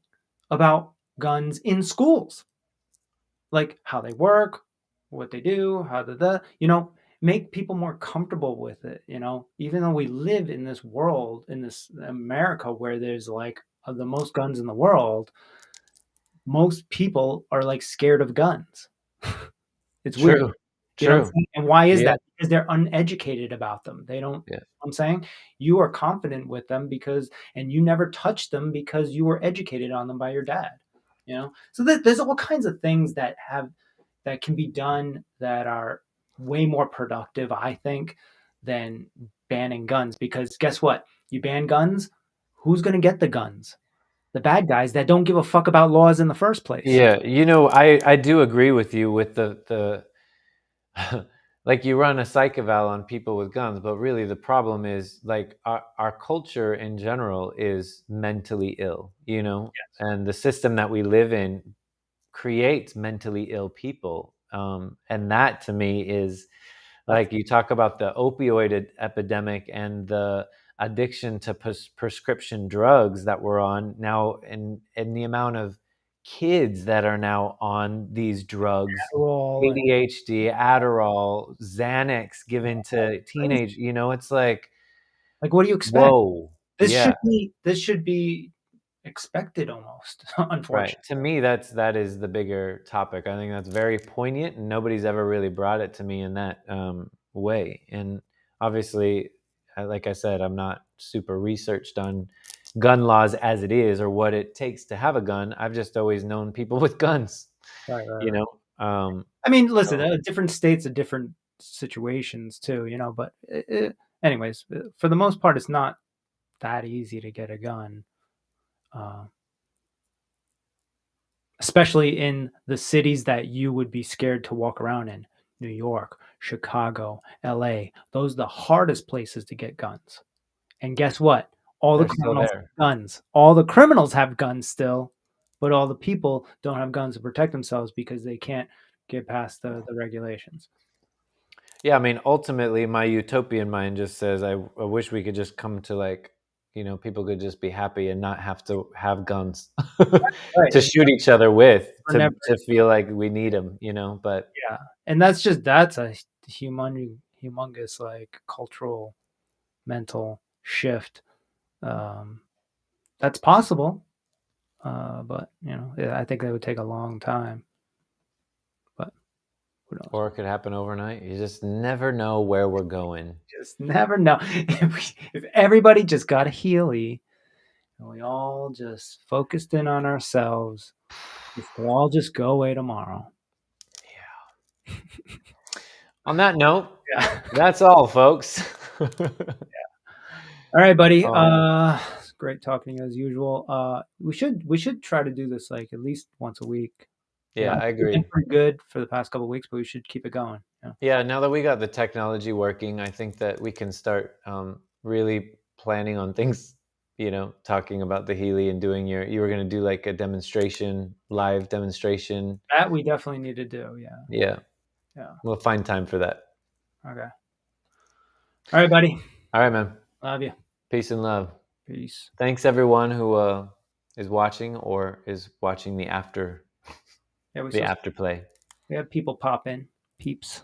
about guns in schools, like how they work, what they do, how make people more comfortable with it. Even though we live in this world, in this America, where there's like the most guns in the world, most people are like scared of guns. It's weird. True, You know what I'm true. saying? And why is Yeah, that? Because they're uneducated about them. They don't, yeah. I'm saying you are confident with them and you never touched them because you were educated on them by your dad. So there's all kinds of things that can be done that are way more productive, I think, than banning guns. Because guess what? You ban guns, who's going to get the guns? The bad guys that don't give a fuck about laws in the first place. Yeah, I do agree with you with the like you run a psych eval on people with guns, but really the problem is like our culture in general is mentally ill, and the system that we live in creates mentally ill people. And that to me is That's like you talk about the opioid epidemic and the addiction to prescription drugs that we're on now, and the amount of kids that are now on these drugs, all ADHD, Adderall, Xanax given to crazy. teenage, it's like, Like, what do you expect? whoa. This Yeah. should be expected almost, Right. unfortunately. To me, that is the bigger topic. I think that's very poignant, and nobody's ever really brought it to me in that way. And obviously, like I said, I'm not super researched on gun laws as it is, or what it takes to have a gun. I've just always known people with guns, Right, right, you right. know. I mean, listen, So different states are different situations too, but anyways, for the most part, it's not that easy to get a gun. Uh, Especially in the cities that you would be scared to walk around in. New York, Chicago, LA. Those are the hardest places to get guns. And guess what? All the they're still criminals there. have guns. All the criminals have guns still, but all the people don't have guns to protect themselves because they can't get past the regulations. Yeah, I mean, ultimately, my utopian mind just says, I wish we could just come to like, people could just be happy and not have to have guns Right. to shoot each other with, We're to never, to feel like we need them, But yeah. And that's a humongous like cultural mental shift. Um, that's possible. But yeah, I think that would take a long time. But who knows? or it could happen overnight. You just never know where we're going. Just never know. If everybody just got a Healy and we all just focused in on ourselves, this could all just go away tomorrow. Yeah. On that note, Yeah. that's all, folks. All right, buddy. um, It's great talking as usual. We should try to do this like at least once a week. yeah, I I think we've been agree. pretty good for the past couple of weeks, but we should keep it going. Yeah. Yeah, now that we got the technology working, I think that we can start really planning on things, talking about the Healy and doing you were going to do like a demonstration, live demonstration. That we definitely need to do. Yeah. Yeah, Yeah. we'll find time for that. Okay. All right, buddy. All right, man. Love you. Peace and love. Peace. Thanks everyone who is watching or is watching the Yeah, the after play. we have people pop in. Peeps.